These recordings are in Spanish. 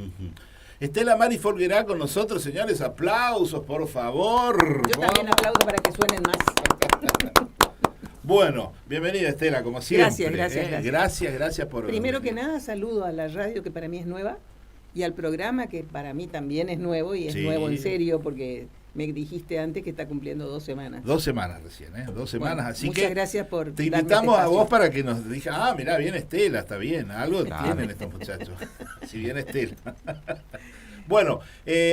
Ujú. Estela Mari Folguerá con nosotros, señores. Aplausos, por favor. Yo también aplaudo para que suenen más. Bueno, bienvenida Estela, como siempre. Gracias. Por Primero que venir. nada, saludo a la radio, que para mí es nueva, y al programa, que para mí también es nuevo, y es nuevo en serio, porque me dijiste antes que está cumpliendo 2 semanas. 2 semanas recién, 2 semanas, Bueno, así muchas que gracias por te darme invitamos este a vos espacio. para que nos diga, mirá, viene Estela, está bien, algo tienen estos muchachos, si viene Estela. Bueno,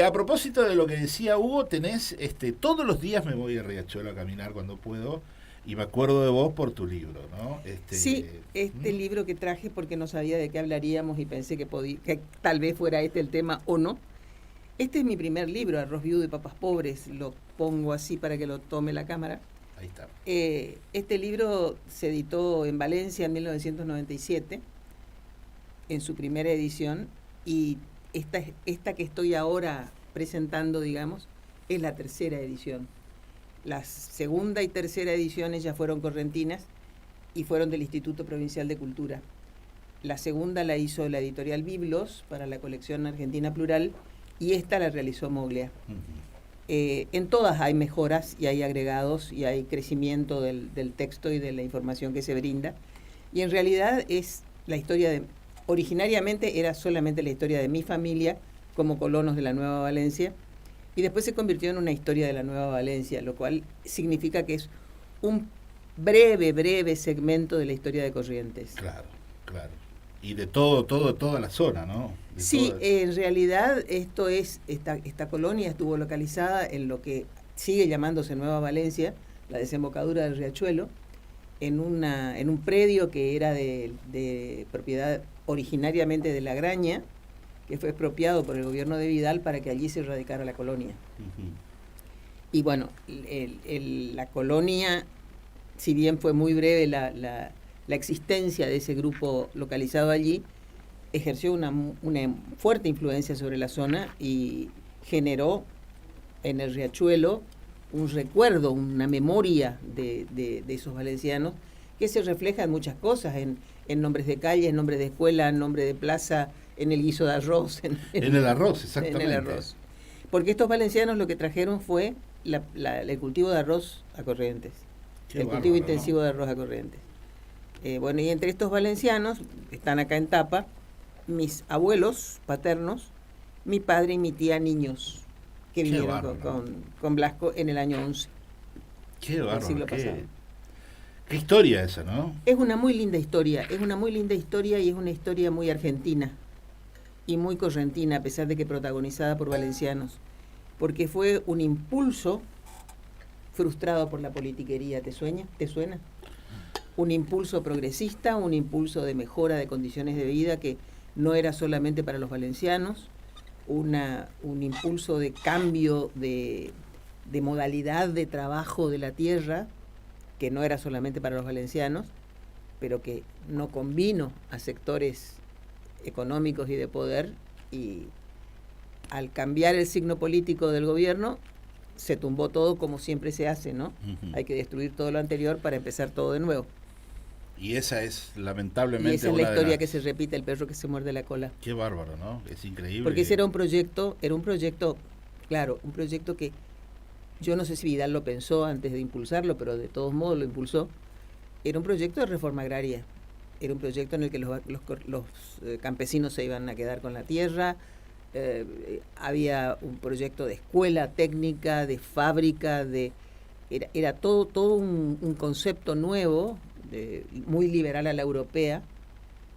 a propósito de lo que decía Hugo, tenés, todos los días me voy a Riachuelo a caminar cuando puedo, y me acuerdo de vos por tu libro, ¿no? Sí, libro que traje porque no sabía de qué hablaríamos y pensé que tal vez fuera este el tema o no. Este es mi primer libro, Arroz Viudo y Papas Pobres, lo pongo así para que lo tome la cámara. Ahí está. Este libro se editó en Valencia en 1997, en su primera edición, y esta que estoy ahora presentando, digamos, es la tercera edición. La segunda y tercera ediciones ya fueron correntinas y fueron del Instituto Provincial de Cultura. La segunda la hizo la editorial Biblos para la colección Argentina Plural, y esta la realizó Moglia. Uh-huh. En todas hay mejoras y hay agregados y hay crecimiento del texto y de la información que se brinda. Y en realidad es la historia originariamente era solamente la historia de mi familia como colonos de la Nueva Valencia, y después se convirtió en una historia de la Nueva Valencia, lo cual significa que es un breve segmento de la historia de Corrientes. Claro. Y de toda la zona, ¿no? Sí, en realidad esta colonia estuvo localizada en lo que sigue llamándose Nueva Valencia, la desembocadura del Riachuelo, en un predio que era de propiedad originariamente de La Graña, que fue expropiado por el gobierno de Vidal para que allí se radicara la colonia. Uh-huh. Y bueno, la colonia, si bien fue muy breve la existencia de ese grupo localizado allí, ejerció una fuerte influencia sobre la zona y generó en el Riachuelo un recuerdo, una memoria de esos valencianos, que se refleja en muchas cosas, en nombres de calle, en nombres de escuela, en nombre de plaza, en el guiso de arroz. En el arroz, exactamente. En el arroz. Porque estos valencianos lo que trajeron fue el cultivo de arroz a Corrientes. Qué el cultivo intensivo de arroz a Corrientes. Bueno, y entre estos valencianos, están acá en tapa, mis abuelos paternos, mi padre y mi tía niños, que vinieron con Blasco en el año 11. Qué bárbaro, qué historia esa, ¿no? Es una muy linda historia, y es una historia muy argentina y muy correntina, a pesar de que protagonizada por valencianos, porque fue un impulso frustrado por la politiquería. ¿Te suena? Un impulso progresista, un impulso de mejora de condiciones de vida que no era solamente para los valencianos, un impulso de cambio de modalidad de trabajo de la tierra, que no era solamente para los valencianos, pero que no convino a sectores económicos y de poder, y al cambiar el signo político del gobierno, se tumbó todo, como siempre se hace, ¿no? Uh-huh. Hay que destruir todo lo anterior para empezar todo de nuevo. Y esa es lamentablemente esa es la historia que se repite, el perro que se muerde la cola. Qué bárbaro, ¿no? Es increíble. Porque ese era un proyecto, claro, un proyecto que yo no sé si Vidal lo pensó antes de impulsarlo, pero de todos modos lo impulsó. Era un proyecto de reforma agraria, era un proyecto en el que los campesinos se iban a quedar con la tierra, había un proyecto de escuela técnica, de fábrica, era todo un concepto nuevo, muy liberal a la europea,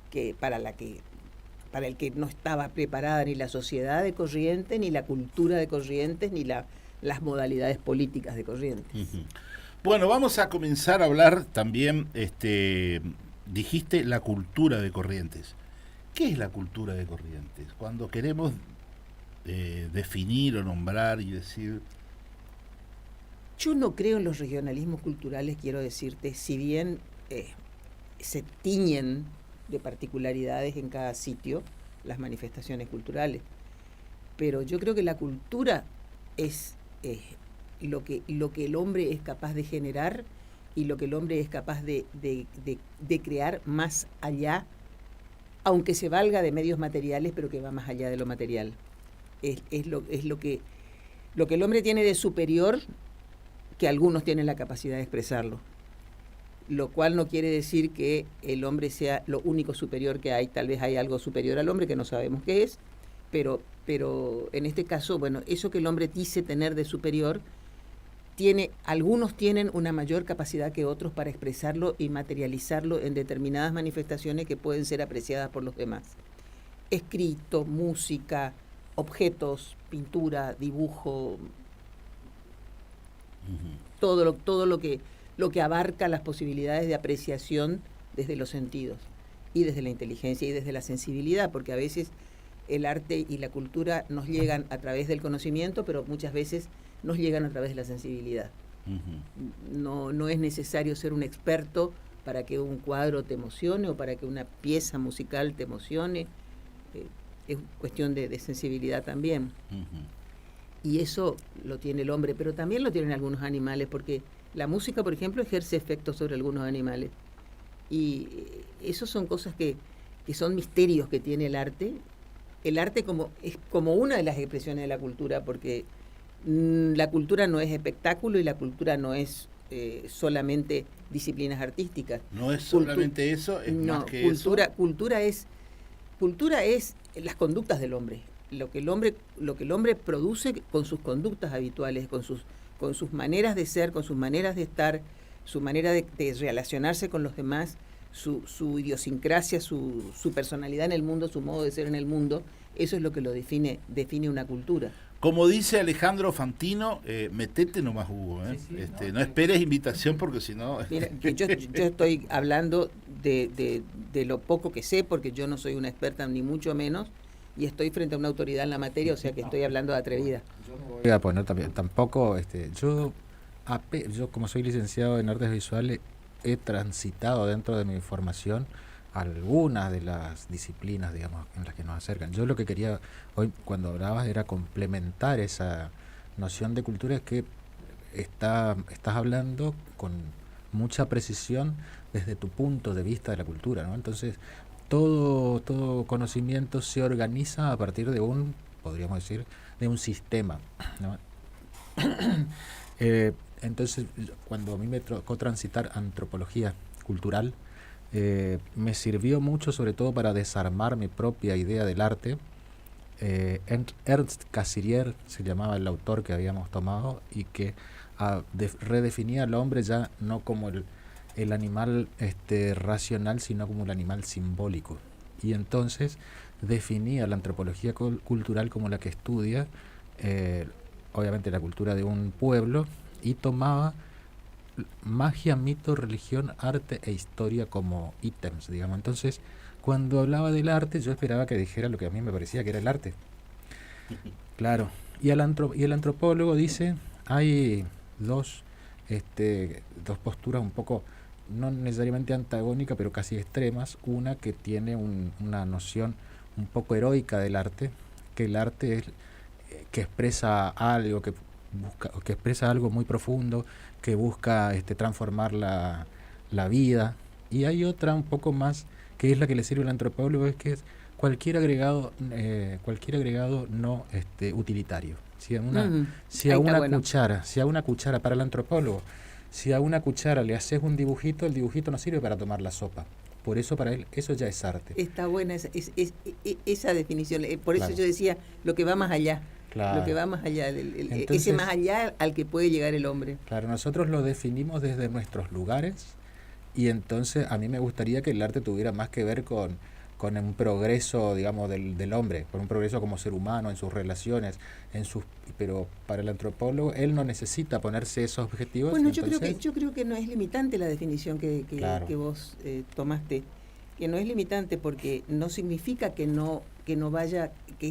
que para el que no estaba preparada ni la sociedad de Corrientes, ni la cultura de Corrientes, ni las modalidades políticas de Corrientes. Uh-huh. Bueno, vamos a comenzar a hablar también, dijiste la cultura de Corrientes. ¿Qué es la cultura de Corrientes? Cuando queremos definir o nombrar y decir... Yo no creo en los regionalismos culturales, quiero decirte, si bien se tiñen de particularidades en cada sitio las manifestaciones culturales, pero yo creo que la cultura es lo que el hombre es capaz de generar y lo que el hombre es capaz de crear más allá aunque se valga de medios materiales, pero que va más allá de lo material. Es lo que el hombre tiene de superior, que algunos tienen la capacidad de expresarlo. Lo cual no quiere decir que el hombre sea lo único superior que hay. Tal vez hay algo superior al hombre que no sabemos qué es, pero en este caso, bueno, eso que el hombre dice tener de superior, algunos tienen una mayor capacidad que otros para expresarlo y materializarlo en determinadas manifestaciones que pueden ser apreciadas por los demás. Escrito, música, objetos, pintura, dibujo, todo lo que abarca las posibilidades de apreciación desde los sentidos y desde la inteligencia y desde la sensibilidad, porque a veces el arte y la cultura nos llegan a través del conocimiento, pero muchas veces nos llegan a través de la sensibilidad. No es necesario ser un experto para que un cuadro te emocione o para que una pieza musical te emocione. Es cuestión de sensibilidad también. Y eso lo tiene el hombre, pero también lo tienen algunos animales, porque la música, por ejemplo, ejerce efectos sobre algunos animales. Y eso son cosas que son misterios que tiene el arte. El arte es como una de las expresiones de la cultura, porque la cultura no es espectáculo y la cultura no es solamente disciplinas artísticas. No es solamente eso, es más que eso. Cultura es las conductas del hombre. Lo que el hombre produce con sus conductas habituales, con sus maneras de ser, con sus maneras de estar, su manera de relacionarse con los demás, su idiosincrasia, su personalidad en el mundo, su modo de ser en el mundo. Eso es lo que lo define una cultura. Como dice Alejandro Fantino, metete nomás, Hugo. No esperes invitación, porque si no... Mira, yo estoy hablando de lo poco que sé, porque yo no soy una experta ni mucho menos, y estoy frente a una autoridad en la materia, o sea que estoy hablando de atrevida. Yo no voy a poner tampoco, yo como soy licenciado en artes visuales, he transitado dentro de mi formación algunas de las disciplinas, digamos, en las que nos acercan. Yo lo que quería hoy, cuando hablabas, era complementar esa noción de cultura, es que estás hablando con mucha precisión desde tu punto de vista de la cultura, ¿no? Entonces, todo conocimiento se organiza a partir de podríamos decir, de un sistema, ¿no? Entonces, cuando a mí me tocó transitar antropología cultural, me sirvió mucho, sobre todo para desarmar mi propia idea del arte. Ernst Cassirer se llamaba el autor que habíamos tomado, y que redefinía al hombre ya no como el animal racional, sino como el animal simbólico. Y entonces definía la antropología cultural como la que estudia obviamente la cultura de un pueblo, y tomaba magia, mito, religión, arte e historia como ítems, digamos. Entonces, cuando hablaba del arte, yo esperaba que dijera lo que a mí me parecía que era el arte. Claro. Y el antropólogo dice, hay dos posturas un poco, no necesariamente antagónicas, pero casi extremas. Una que tiene una noción un poco heroica del arte, que el arte es que expresa algo, que expresa algo muy profundo, que busca transformar la vida. Y hay otra un poco más, que es la que le sirve al antropólogo, es que es cualquier agregado no utilitario. Si a una cuchara para el antropólogo, si a una cuchara le haces un dibujito, el dibujito no sirve para tomar la sopa. Por eso para él eso ya es arte. Está buena esa definición. Por eso yo decía lo que va más allá. Claro. Lo que va más allá, Entonces, ese más allá al que puede llegar el hombre. Claro, nosotros lo definimos desde nuestros lugares, y entonces a mí me gustaría que el arte tuviera más que ver con un progreso, digamos, del hombre, con un progreso como ser humano, en sus relaciones, pero para el antropólogo él no necesita ponerse esos objetivos. Bueno, yo creo que no es limitante la definición que vos tomaste, que no es limitante, porque no significa que no vaya, que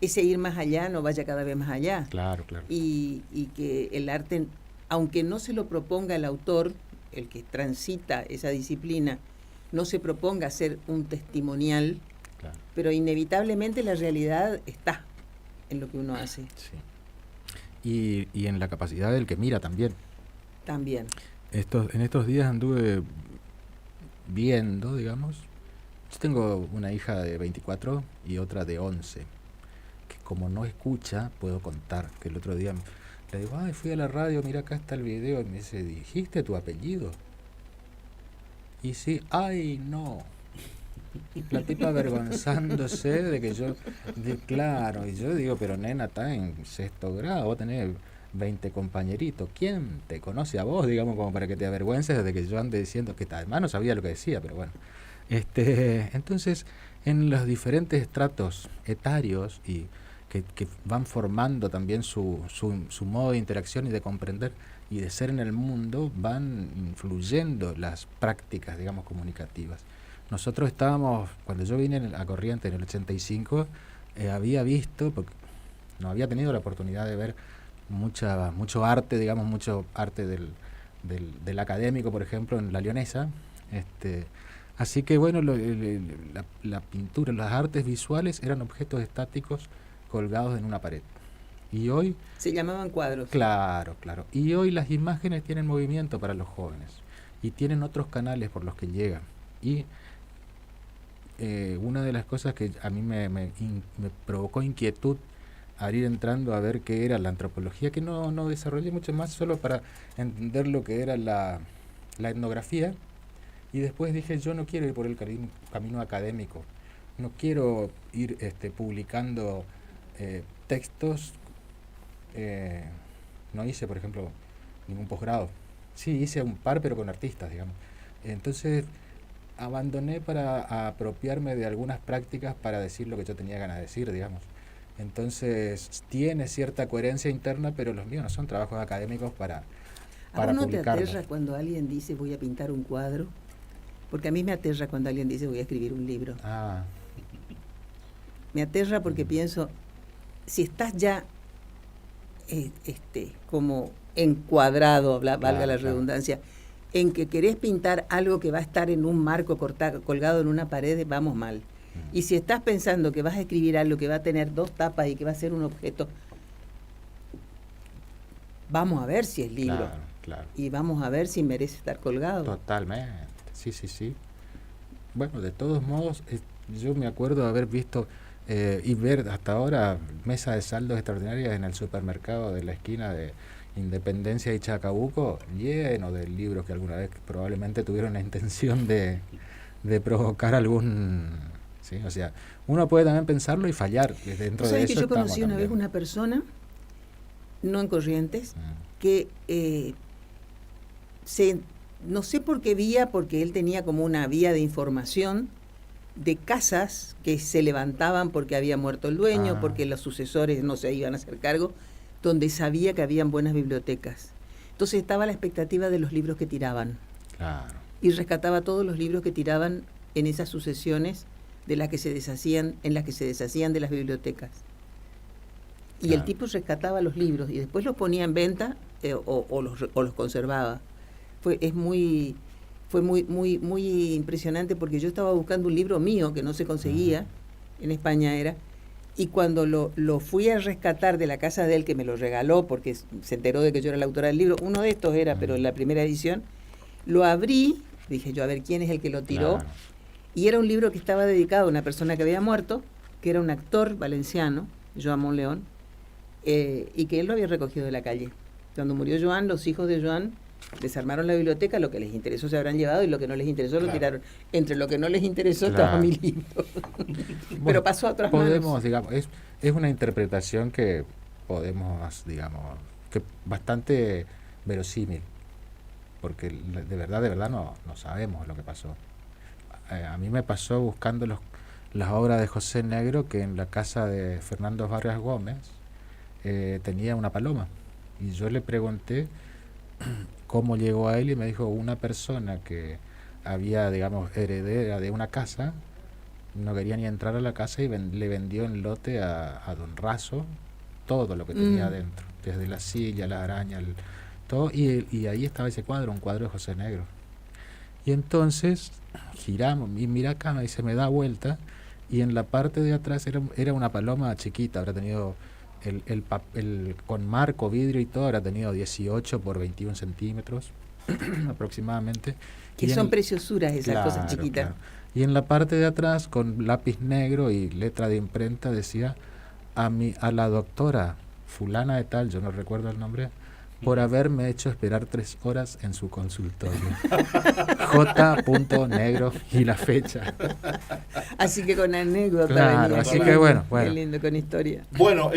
ese ir más allá no vaya cada vez más allá. Claro. Y que el arte, aunque no se lo proponga el autor, el que transita esa disciplina, no se proponga ser un testimonial, claro, pero inevitablemente la realidad está en lo que uno hace. Sí. Y en la capacidad del que mira también. También. En estos días anduve viendo, digamos, Yo tengo una hija de 24 y otra de 11, que como no escucha, puedo contar, que el otro día le digo, ay, fui a la radio, mira acá está el video, y me dice, ¿dijiste tu apellido? Y sí, ay, no. La tipa avergonzándose de que yo, claro, y yo digo, pero nena, está en 6º grado, vos tenés 20 compañeritos, ¿quién te conoce a vos, digamos, como para que te avergüences de que yo ande diciendo que además no sabía lo que decía, pero bueno. Entonces, en los diferentes estratos etarios y que van formando también su modo de interacción y de comprender y de ser en el mundo, van influyendo las prácticas, digamos, comunicativas. Nosotros estábamos, cuando yo vine a Corrientes en el 85, había visto, porque no había tenido la oportunidad de ver mucho arte, digamos, mucho arte del académico, por ejemplo, en La Leonesa. Así que bueno, la pintura, las artes visuales eran objetos estáticos colgados en una pared. Y hoy... Se llamaban cuadros. Claro. Y hoy las imágenes tienen movimiento para los jóvenes y tienen otros canales por los que llegan. Y una de las cosas que a mí me provocó inquietud al ir entrando a ver qué era la antropología, que no desarrollé mucho más, solo para entender lo que era la etnografía, y después dije, yo no quiero ir por el camino académico, no quiero ir publicando textos, no hice, por ejemplo, ningún posgrado, sí hice un par, pero con artistas, digamos. Entonces abandoné para apropiarme de algunas prácticas para decir lo que yo tenía ganas de decir, digamos. Entonces tiene cierta coherencia interna, pero los míos no son trabajos académicos para ¿no publicarlos. te aterra cuando alguien dice voy a pintar un cuadro? Porque a mí me aterra cuando alguien dice voy a escribir un libro. Me aterra porque pienso, si estás ya como encuadrado, valga la redundancia, en que querés pintar algo que va a estar en un marco colgado en una pared, vamos mal. Y si estás pensando que vas a escribir algo que va a tener 2 tapas y que va a ser un objeto, vamos a ver si es libro. Claro. Y vamos a ver si merece estar colgado. Totalmente, sí. Bueno, de todos modos, yo me acuerdo de haber visto y ver hasta ahora mesa de saldos extraordinarias en el supermercado de la esquina de Independencia y Chacabuco, lleno de libros que alguna vez probablemente tuvieron la intención de provocar algún... ¿sí? O sea, uno puede también pensarlo y fallar dentro de eso. ¿Sabes que yo conocí una vez una persona, no en Corrientes, que no sé por qué vía, porque él tenía como una vía de información de casas que se levantaban porque había muerto el dueño, porque los sucesores no se iban a hacer cargo, donde sabía que habían buenas bibliotecas. Entonces estaba la expectativa de los libros que tiraban. Claro. Y rescataba todos los libros que tiraban en esas sucesiones en las que se deshacían de las bibliotecas. Y claro. El tipo rescataba los libros y después los ponía en venta o los conservaba. Fue muy impresionante porque yo estaba buscando un libro mío que no se conseguía, en España era, y cuando lo fui a rescatar de la casa de él, que me lo regaló porque se enteró de que yo era la autora del libro, uno de estos era, pero en la primera edición, lo abrí, dije yo, a ver quién es el que lo tiró, Claro. y era un libro que estaba dedicado a una persona que había muerto, que era un actor valenciano, Joan Monleón, y que él lo había recogido de la calle. Cuando murió Joan, los hijos de Joan desarmaron la biblioteca, lo que les interesó se habrán llevado y lo que no les interesó lo tiraron. Entre lo que no les interesó estaba mi libro. Pero pasó a otras manos. Digamos, es una interpretación que podemos, digamos, que bastante verosímil, porque de verdad no sabemos lo que pasó. A mí me pasó buscando las obras de José Negro, que en la casa de Fernando Vargas Gómez tenía una paloma, y yo le pregunté cómo llegó a él y me dijo una persona que había, digamos, heredera de una casa, no quería ni entrar a la casa y le vendió en lote a don Razo todo lo que tenía adentro, desde la silla, la araña, todo, y ahí estaba ese cuadro, un cuadro de José Negro. Y entonces giramos, y mira acá, me dice, me da vuelta, y en la parte de atrás era una paloma chiquita, habrá tenido el con marco, vidrio y todo, habrá tenido 18 por 21 centímetros aproximadamente. Que son preciosuras esas cosas chiquitas. Claro. Y en la parte de atrás, con lápiz negro y letra de imprenta, decía a la doctora fulana de tal, yo no recuerdo el nombre, por haberme hecho esperar 3 horas en su consultorio. J. Negro y la fecha. Así que con anécdota. Claro, venía. así Qué que lindo, bueno. Qué lindo, con historia. Bueno,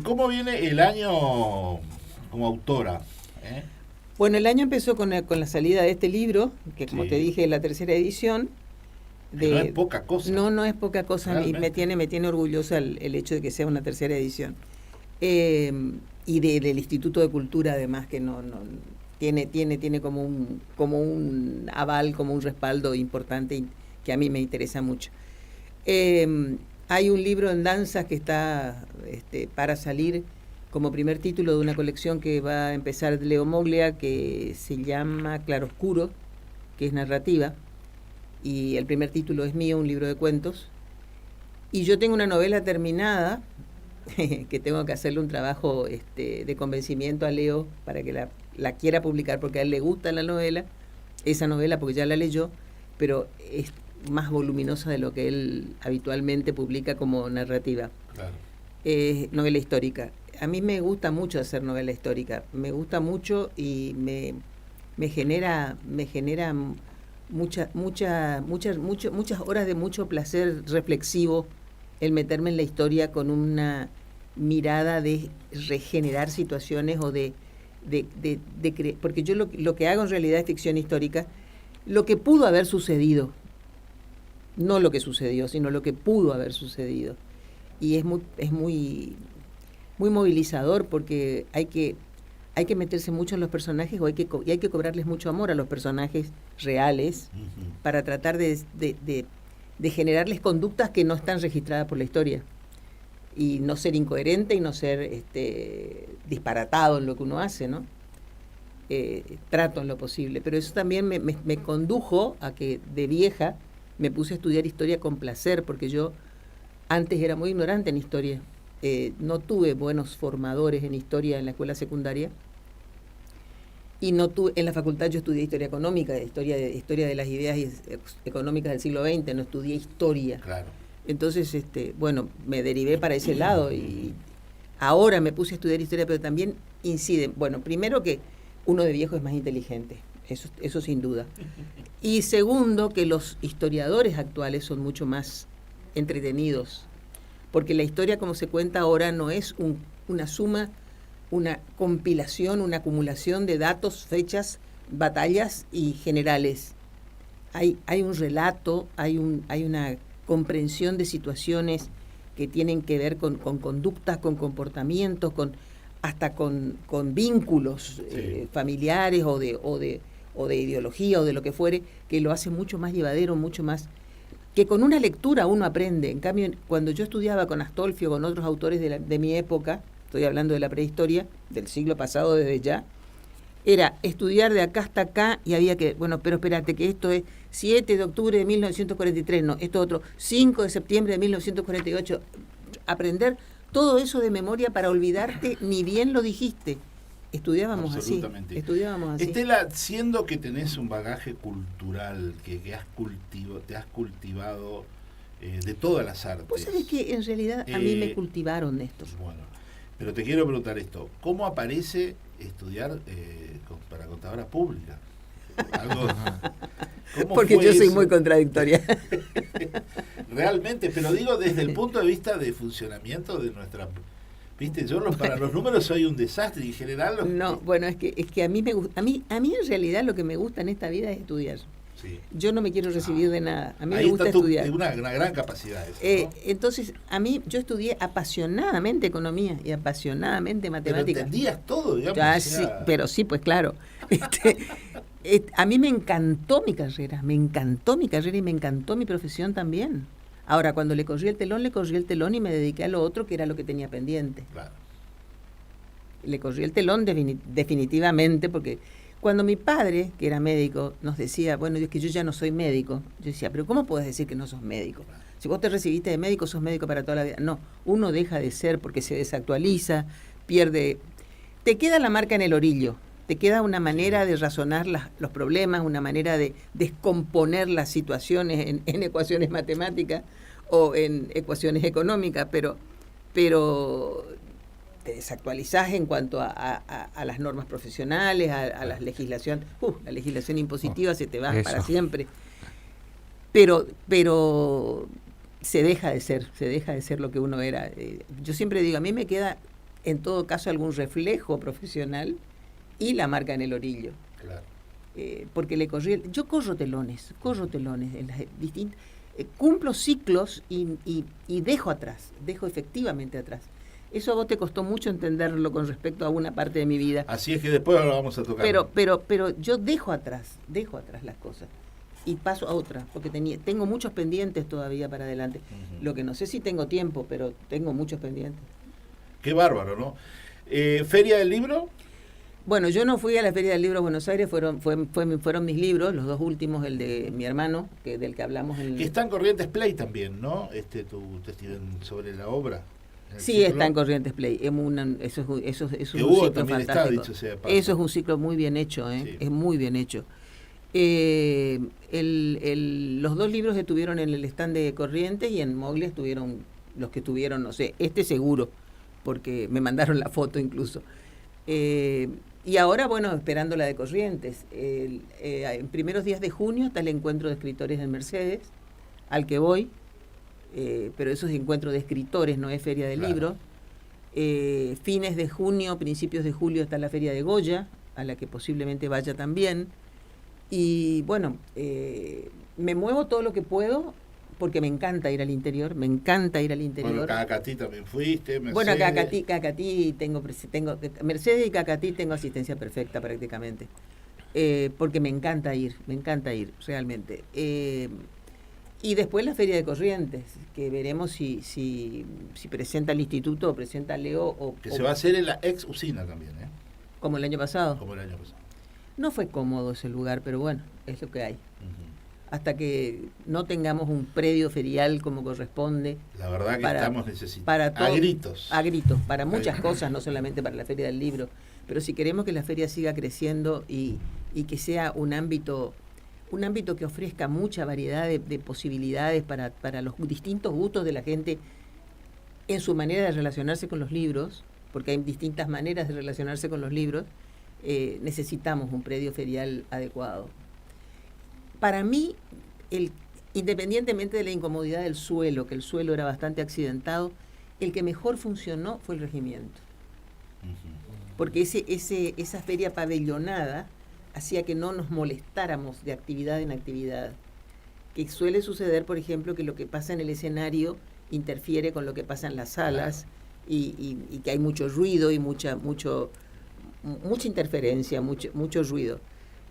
¿cómo viene el año como autora? Bueno, el año empezó con la salida de este libro, que como Sí. te dije, es la 3ª edición. No es poca cosa. No es poca cosa, y me tiene orgullosa el hecho de que sea una 3ª edición. Y del Instituto de Cultura, además, que no tiene como un aval, como un respaldo importante y que a mí me interesa mucho. Hay un libro en danzas que está para salir como primer título de una colección que va a empezar Leo Moglia, que se llama Claroscuro, que es narrativa, y el primer título es mío, un libro de cuentos. Y yo tengo una novela terminada, que tengo que hacerle un trabajo de convencimiento a Leo para que la quiera publicar, porque a él le gusta esa novela porque ya la leyó, pero es más voluminosa de lo que él habitualmente publica como narrativa. Claro. Novela histórica. A mí me gusta mucho hacer novela histórica, me gusta mucho y me genera muchas horas de mucho placer reflexivo el meterme en la historia con una mirada de regenerar situaciones o porque yo lo que hago en realidad es ficción histórica, lo que pudo haber sucedido, no lo que sucedió, sino lo que pudo haber sucedido. Y es muy movilizador, porque hay que meterse mucho en los personajes y hay que cobrarles mucho amor a los personajes reales para tratar de generarles conductas que no están registradas por la historia y no ser incoherente y no ser disparatado en lo que uno hace, ¿no? Trato en lo posible, pero eso también me condujo a que de vieja me puse a estudiar historia con placer, porque yo antes era muy ignorante en historia. No tuve buenos formadores en historia en la escuela secundaria, y en la facultad yo estudié historia económica, historia de las ideas económicas del siglo XX, no estudié historia. Claro. Entonces, me derivé para ese lado y ahora me puse a estudiar historia, pero también incide, bueno, primero que uno de viejo es más inteligente, eso sin duda. Y segundo, que los historiadores actuales son mucho más entretenidos, porque la historia como se cuenta ahora no es una suma, una compilación, una acumulación de datos, fechas, batallas y generales. Hay un relato, hay una comprensión de situaciones que tienen que ver con conductas, con comportamientos, hasta con vínculos familiares o de ideología o de lo que fuere, que lo hace mucho más llevadero, mucho más que con una lectura uno aprende. En cambio, cuando yo estudiaba con Astolfi o con otros autores de mi época, estoy hablando de la prehistoria, del siglo pasado desde ya, era estudiar de acá hasta acá y había que, pero espérate, que esto es 7 de octubre de 1943, no, esto otro, 5 de septiembre de 1948, aprender todo eso de memoria para olvidarte ni bien lo dijiste. Estudiábamos así. Estela, siendo que tenés un bagaje cultural que te has cultivado de todas las artes. Vos sabés que en realidad a mí me cultivaron esto. Bueno, pero te quiero preguntar esto, ¿cómo aparece estudiar para contadora pública? Porque yo soy muy contradictoria. Realmente, pero digo desde el punto de vista de funcionamiento de nuestra... Viste, yo para los números soy un desastre y en general... No, bueno, es que a mí me gusta, a mí en realidad lo que me gusta en esta vida es estudiar. Sí. Yo no me quiero recibir de nada, a mí ahí me gusta estudiar. Una gran capacidad eso, ¿no? Entonces, yo estudié apasionadamente economía y apasionadamente matemáticas. Pero entendías todo, digamos. Sí, pero sí, pues claro. A mí me encantó mi carrera y me encantó mi profesión también. Ahora, cuando le corrí el telón y me dediqué a lo otro, que era lo que tenía pendiente. Claro. Le corrí el telón definitivamente, porque cuando mi padre, que era médico, nos decía, bueno, es que yo ya no soy médico, yo decía, pero ¿cómo puedes decir que no sos médico? Si vos te recibiste de médico, sos médico para toda la vida. No, uno deja de ser porque se desactualiza, pierde... Te queda la marca en el orillo, te queda una manera de razonar los problemas, una manera de descomponer las situaciones en ecuaciones matemáticas o en ecuaciones económicas, pero te desactualizás en cuanto a las normas profesionales, a la legislación impositiva se te va Eso. para siempre. Pero se deja de ser lo que uno era. Yo siempre digo, a mí me queda en todo caso algún reflejo profesional y la marca en el orillo. Claro. Porque yo corro telones en las distintas, cumplo ciclos y dejo efectivamente atrás. Eso a vos te costó mucho entenderlo con respecto a una parte de mi vida. Así es que después lo vamos a tocar. Pero yo dejo atrás las cosas y paso a otra, porque tengo muchos pendientes todavía para adelante. Uh-huh. Lo que no sé si tengo tiempo, pero tengo muchos pendientes. Qué bárbaro, ¿no? ¿Feria del libro? Bueno, yo no fui a la Feria del Libro de Buenos Aires, fueron mis libros, los dos últimos, el de mi hermano, del que hablamos. Que está en Corrientes Play también, ¿no? Tu testimonio sobre la obra. Sí, ciclo. Está en Corrientes Play. Eso es un ciclo fantástico. Está, dicho sea, eso es un ciclo muy bien hecho, sí. Es muy bien hecho. Los dos libros estuvieron en el stand de Corrientes y en Moglia estuvieron los que estuvieron, no sé, seguro, porque me mandaron la foto incluso. Y ahora, bueno, esperando la de Corrientes. En primeros días de junio está el encuentro de escritores en Mercedes, al que voy, pero eso es encuentro de escritores, no es feria de libros. Fines de junio, principios de julio está la feria de Goya, a la que posiblemente vaya también. Y bueno, me muevo todo lo que puedo, porque me encanta ir al interior, Bueno, Cacatí también fuiste, Mercedes. Bueno, Cacatí tengo Mercedes y Cacatí tengo asistencia perfecta prácticamente, porque me encanta ir realmente. Y después la Feria de Corrientes, que veremos si presenta el instituto o presenta Leo. Se va a hacer en la ex usina también, ¿eh? Como el año pasado. Como el año pasado. No fue cómodo ese lugar, pero bueno, es lo que hay. Hasta que no tengamos un predio ferial como corresponde. La verdad que estamos necesitando. A gritos, para muchas cosas, no solamente para la Feria del Libro. Pero si queremos que la feria siga creciendo y que sea un ámbito que ofrezca mucha variedad de posibilidades para los distintos gustos de la gente en su manera de relacionarse con los libros, porque hay distintas maneras de relacionarse con los libros, necesitamos un predio ferial adecuado. Para mí, independientemente de la incomodidad del suelo, que el suelo era bastante accidentado, el que mejor funcionó fue el regimiento. Porque esa feria pabellonada hacía que no nos molestáramos de actividad en actividad. Que suele suceder, por ejemplo, que lo que pasa en el escenario interfiere con lo que pasa en las salas y que hay mucho ruido y mucha interferencia, mucho ruido.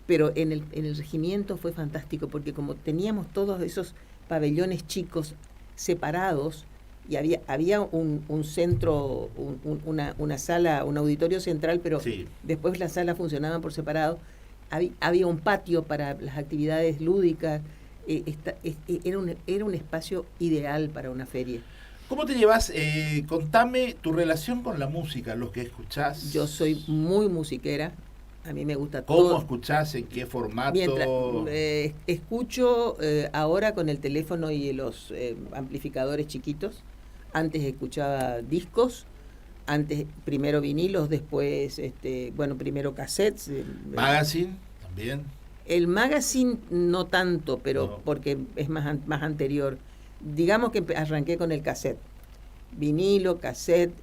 Pero en el regimiento fue fantástico porque como teníamos todos esos pabellones chicos separados y había un centro, una sala, un auditorio central, pero después las salas funcionaban por separado, había un patio para las actividades lúdicas, era un espacio ideal para una feria. ¿Cómo te llevas? Contame tu relación con la música, los que escuchás. Yo soy muy musiquera. A mí me gusta todo. ¿Cómo escuchás? ¿En qué formato? Mientras escucho ahora con el teléfono y los amplificadores chiquitos. Antes escuchaba discos, primero vinilos, después primero cassettes. ¿Magazine también? El magazine no tanto, pero porque es más anterior. Digamos que arranqué con el cassette. Vinilo, cassette.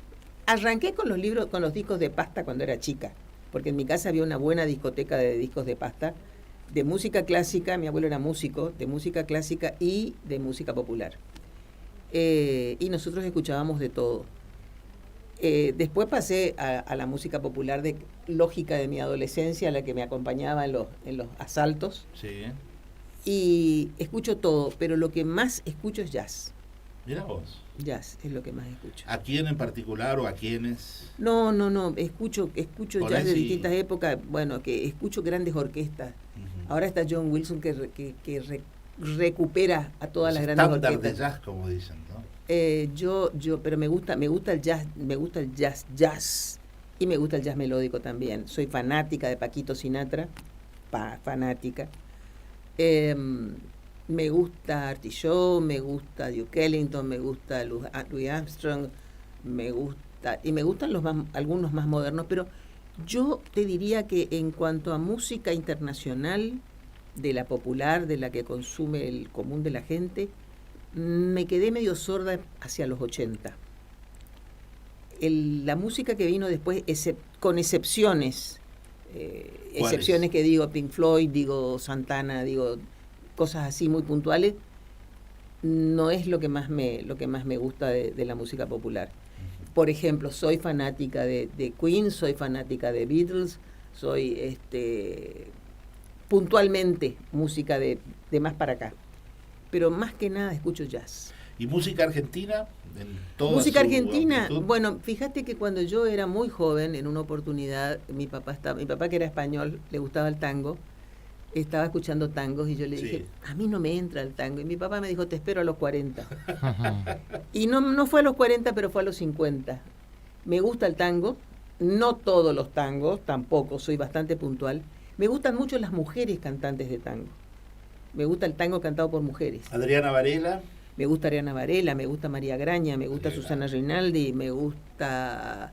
Arranqué con los libros, con los discos de pasta cuando era chica. Porque en mi casa había una buena discoteca de discos de pasta, de música clásica, mi abuelo era músico, de música clásica y de música popular. Y nosotros escuchábamos de todo. Después pasé a la música popular lógica de mi adolescencia, a la que me acompañaba en los asaltos. Sí. Y escucho todo, pero lo que más escucho es jazz. Mira vos. Jazz es lo que más escucho. ¿A quién en particular o a quiénes? No, escucho jazz de distintas épocas. Bueno, que escucho grandes orquestas. Ahora está John Wilson que recupera a todas las grandes orquestas. Estándar de jazz, como dicen, ¿no? Pero me gusta el jazz, jazz. Y me gusta el jazz melódico también. Soy fanática de Paquito Sinatra, fanática. Me gusta Artie Shaw, me gusta Duke Ellington, me gusta Louis Armstrong, me gustan algunos más modernos, pero yo te diría que en cuanto a música internacional, de la popular, de la que consume el común de la gente, me quedé medio sorda hacia los 80. La música que vino después, con excepciones, excepciones que digo Pink Floyd, digo Santana, digo cosas así muy puntuales, no es lo que más me gusta de la música popular. Por ejemplo, soy fanática de Queen, soy fanática de Beatles, soy puntualmente música de más para acá, pero más que nada escucho jazz. ¿Y música argentina? Música argentina, amplitud. Bueno, fíjate que cuando yo era muy joven, en una oportunidad, mi papá que era español, le gustaba el tango, estaba escuchando tangos y yo le dije, a mí no me entra el tango. Y mi papá me dijo, te espero a los 40. Y no fue a los 40, pero fue a los 50. Me gusta el tango, no todos los tangos, tampoco, soy bastante puntual. Me gustan mucho las mujeres cantantes de tango. Me gusta el tango cantado por mujeres. Adriana Varela. Me gusta Ariana Varela, me gusta María Graña, me gusta Susana Rinaldi, me gusta...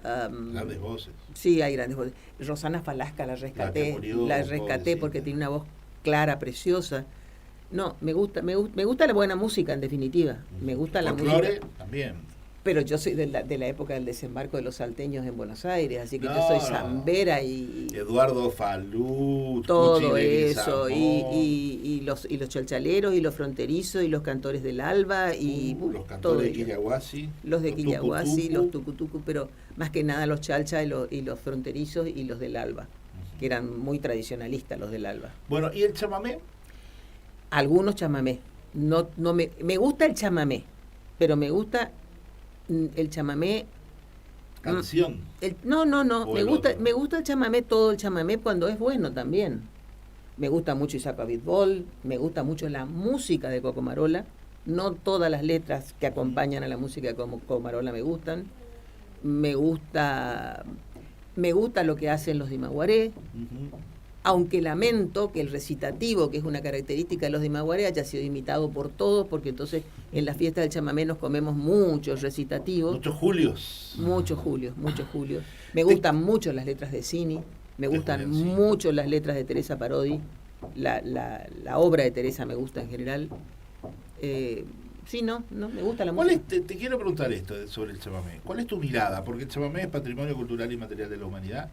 grandes voces. Sí, hay grandes voces. Rosana Falasca la rescaté porque tiene una voz clara, preciosa. No, me gusta la buena música, en definitiva. Me gusta la música. También. Pero yo soy de la época del desembarco de los salteños en Buenos Aires, así que yo soy zambera y Eduardo Falú, todo eso, y los chalchaleros y los fronterizos y los cantores del Alba y los cantores de Quillahuasi, los de Quillahuasi, los tucutucu, pero más que nada los chalcha y los fronterizos y los del Alba, que eran muy tradicionalistas los del Alba. Bueno, ¿y el chamamé? Algunos chamamé. No me gusta el chamamé, pero me gusta el chamamé. ¿Canción? No. Me gusta el chamamé, todo el chamamé cuando es bueno también. Me gusta mucho Isaac Abitbol, me gusta mucho la música de Coco Marola. No todas las letras que acompañan a la música de Coco Marola me gustan. Me gusta lo que hacen los Dimaguaré. Aunque lamento que el recitativo, que es una característica de los Dimaguaré, haya sido imitado por todos, porque entonces en la fiesta del chamamé nos comemos muchos recitativos. Muchos julios. Me gustan mucho las letras de Cini, me gustan mucho las letras de Teresa Parodi, la obra de Teresa me gusta en general. Me gusta la música. Te quiero preguntar esto sobre el chamamé. ¿Cuál es tu mirada? Porque el chamamé es patrimonio cultural y material de la humanidad.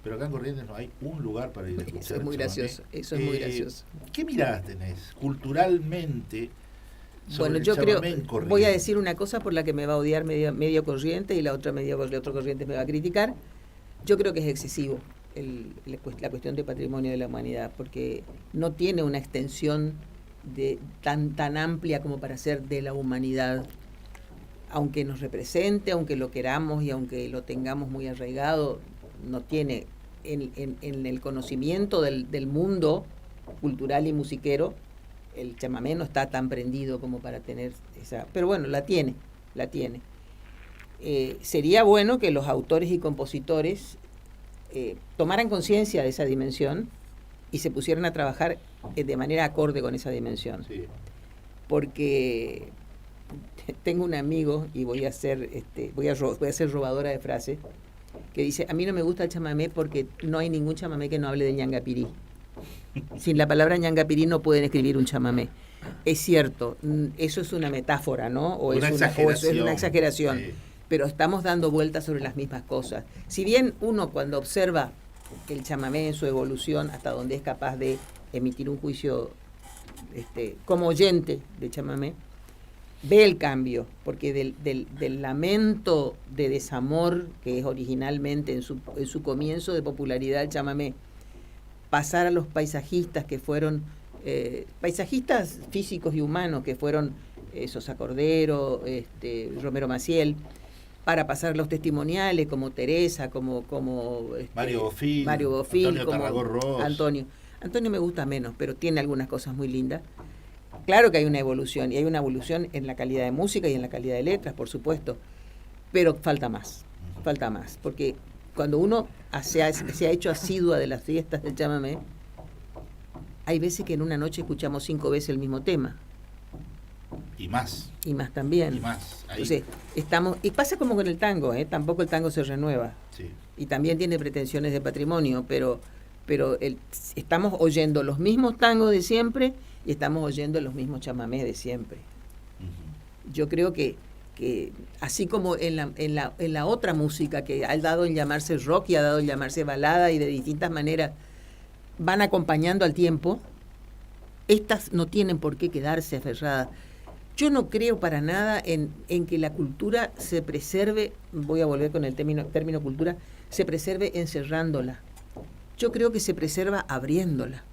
Pero acá en Corrientes no hay un lugar para ir a escuchar. Eso es muy gracioso. Muy gracioso. ¿Qué miradas tenés culturalmente sobre el chamamé en Corrientes? Voy a decir una cosa por la que me va a odiar medio Corrientes y la otra otro Corrientes me va a criticar. Yo creo que es excesivo la cuestión de patrimonio de la humanidad, porque no tiene una extensión tan amplia como para ser de la humanidad. Aunque nos represente, aunque lo queramos y aunque lo tengamos muy arraigado, no tiene en el conocimiento del mundo cultural y musiquero, el chamamé no está tan prendido como para tener esa... Pero bueno, la tiene. Sería bueno que los autores y compositores tomaran conciencia de esa dimensión y se pusieran a trabajar de manera acorde con esa dimensión. Sí. Porque tengo un amigo, y voy a ser robadora de frases, que dice, a mí no me gusta el chamamé porque no hay ningún chamamé que no hable de ñangapirí. Sin la palabra ñangapirí no pueden escribir un chamamé. Es cierto, eso es una metáfora, ¿no? O es una exageración. Sí. Pero estamos dando vueltas sobre las mismas cosas. Si bien uno cuando observa el chamamé en su evolución, hasta donde es capaz de emitir un juicio como oyente de chamamé, ve el cambio, porque del lamento de desamor que es originalmente en su comienzo de popularidad el chamamé, pasar a los paisajistas que fueron paisajistas físicos y humanos que fueron Sosa Cordero, Romero Maciel, para pasar los testimoniales como Teresa, como Mario Bofil, Antonio Tarragó-Ross. Antonio me gusta menos, pero tiene algunas cosas muy lindas. Claro que hay una evolución, y hay una evolución en la calidad de música y en la calidad de letras, por supuesto, pero falta más, porque cuando uno se ha hecho asidua de las fiestas del chamamé, hay veces que en una noche escuchamos 5 veces el mismo tema. Y más. Y más también. Y más. Ahí. Entonces, y pasa como con el tango, tampoco el tango se renueva. Sí. Y también tiene pretensiones de patrimonio, pero estamos oyendo los mismos tangos de siempre y estamos oyendo los mismos chamamés de siempre. Uh-huh. Yo creo que así como en la otra música que ha dado en llamarse rock y ha dado en llamarse balada y de distintas maneras van acompañando al tiempo, estas no tienen por qué quedarse aferradas. Yo no creo para nada en que la cultura se preserve, voy a volver con el término cultura, se preserve encerrándola. Yo creo que se preserva abriéndola,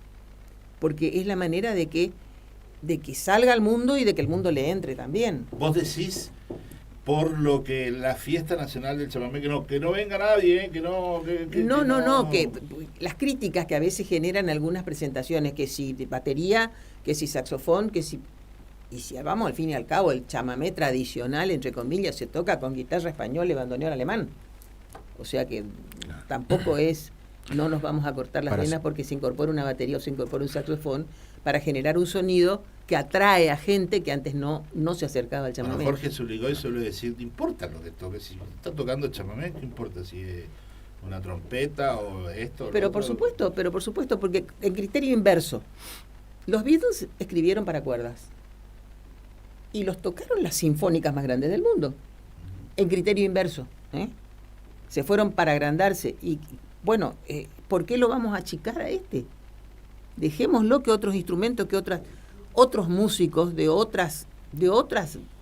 porque es la manera de que salga al mundo y de que el mundo le entre también. Vos decís, por lo que la fiesta nacional del chamamé, que no venga nadie, No, que las críticas que a veces generan algunas presentaciones, que si de batería, que si saxofón, que si... Y si vamos, al fin y al cabo, el chamamé tradicional, entre comillas, se toca con guitarra española y bandoneón alemán. O sea que tampoco no nos vamos a cortar las venas porque se incorpora una batería o se incorpora un saxofón para generar un sonido que atrae a gente que antes no se acercaba al chamamé. Bueno, Jorge Zuligoy suele decir, no importa lo que toque, si está tocando chamamé, ¿qué importa si es una trompeta o esto? Pero por supuesto, porque en criterio inverso, los Beatles escribieron para cuerdas y los tocaron las sinfónicas más grandes del mundo, en criterio inverso, se fueron para agrandarse y bueno, ¿por qué lo vamos a achicar a este? Dejémoslo que otros instrumentos, que otros músicos de otras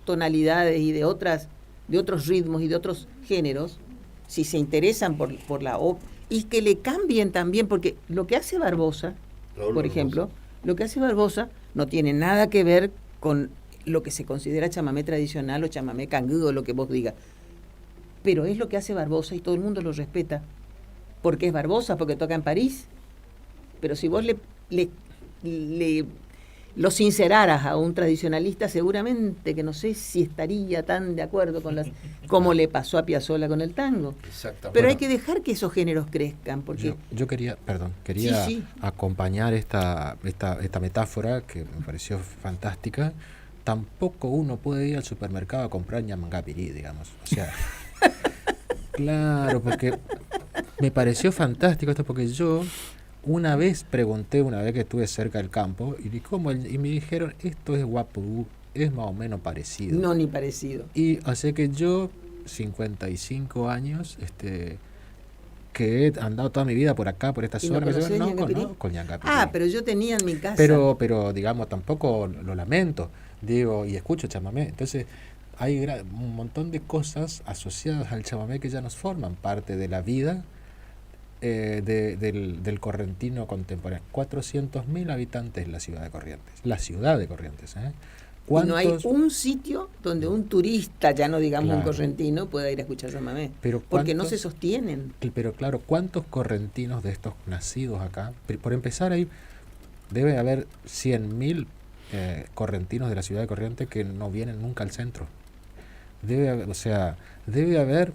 tonalidades y de otros ritmos y de otros géneros, si se interesan por la y que le cambien también, porque lo que hace Barbosa, por ejemplo, lo que hace Barbosa no tiene nada que ver con lo que se considera chamamé tradicional o chamamé cangudo, lo que vos digas. Pero es lo que hace Barbosa y todo el mundo lo respeta. Porque es Barbosa, porque toca en París. Pero si vos lo sinceraras a un tradicionalista, seguramente que no sé si estaría tan de acuerdo con como le pasó a Piazzolla con el tango. Exactamente. Pero hay que dejar que esos géneros crezcan, porque yo quería sí. acompañar esta metáfora que me pareció fantástica. Tampoco uno puede ir al supermercado a comprar ñamangapirí, digamos. O sea, claro, porque me pareció fantástico esto, porque yo una vez que estuve cerca del campo, y me dijeron, esto es guapudú, es más o menos parecido. No, ni parecido. Y así que yo, 55 años, que he andado toda mi vida por acá, por esta zona, no conozco ñangapirí. Pero yo tenía en mi casa. Pero digamos, tampoco lo lamento, digo, y escucho chamamé. Entonces, hay un montón de cosas asociadas al chamamé que ya nos forman parte de la vida del correntino contemporáneo. 400.000 habitantes en la ciudad de Corrientes. La ciudad de Corrientes, Y no hay un sitio donde un turista, ya no digamos claro, un correntino, pueda ir a escuchar chamamé. Porque no se sostienen. Pero claro, ¿cuántos correntinos de estos nacidos acá? Por empezar, ahí debe haber 100.000 correntinos de la ciudad de Corrientes que no vienen nunca al centro. Debe haber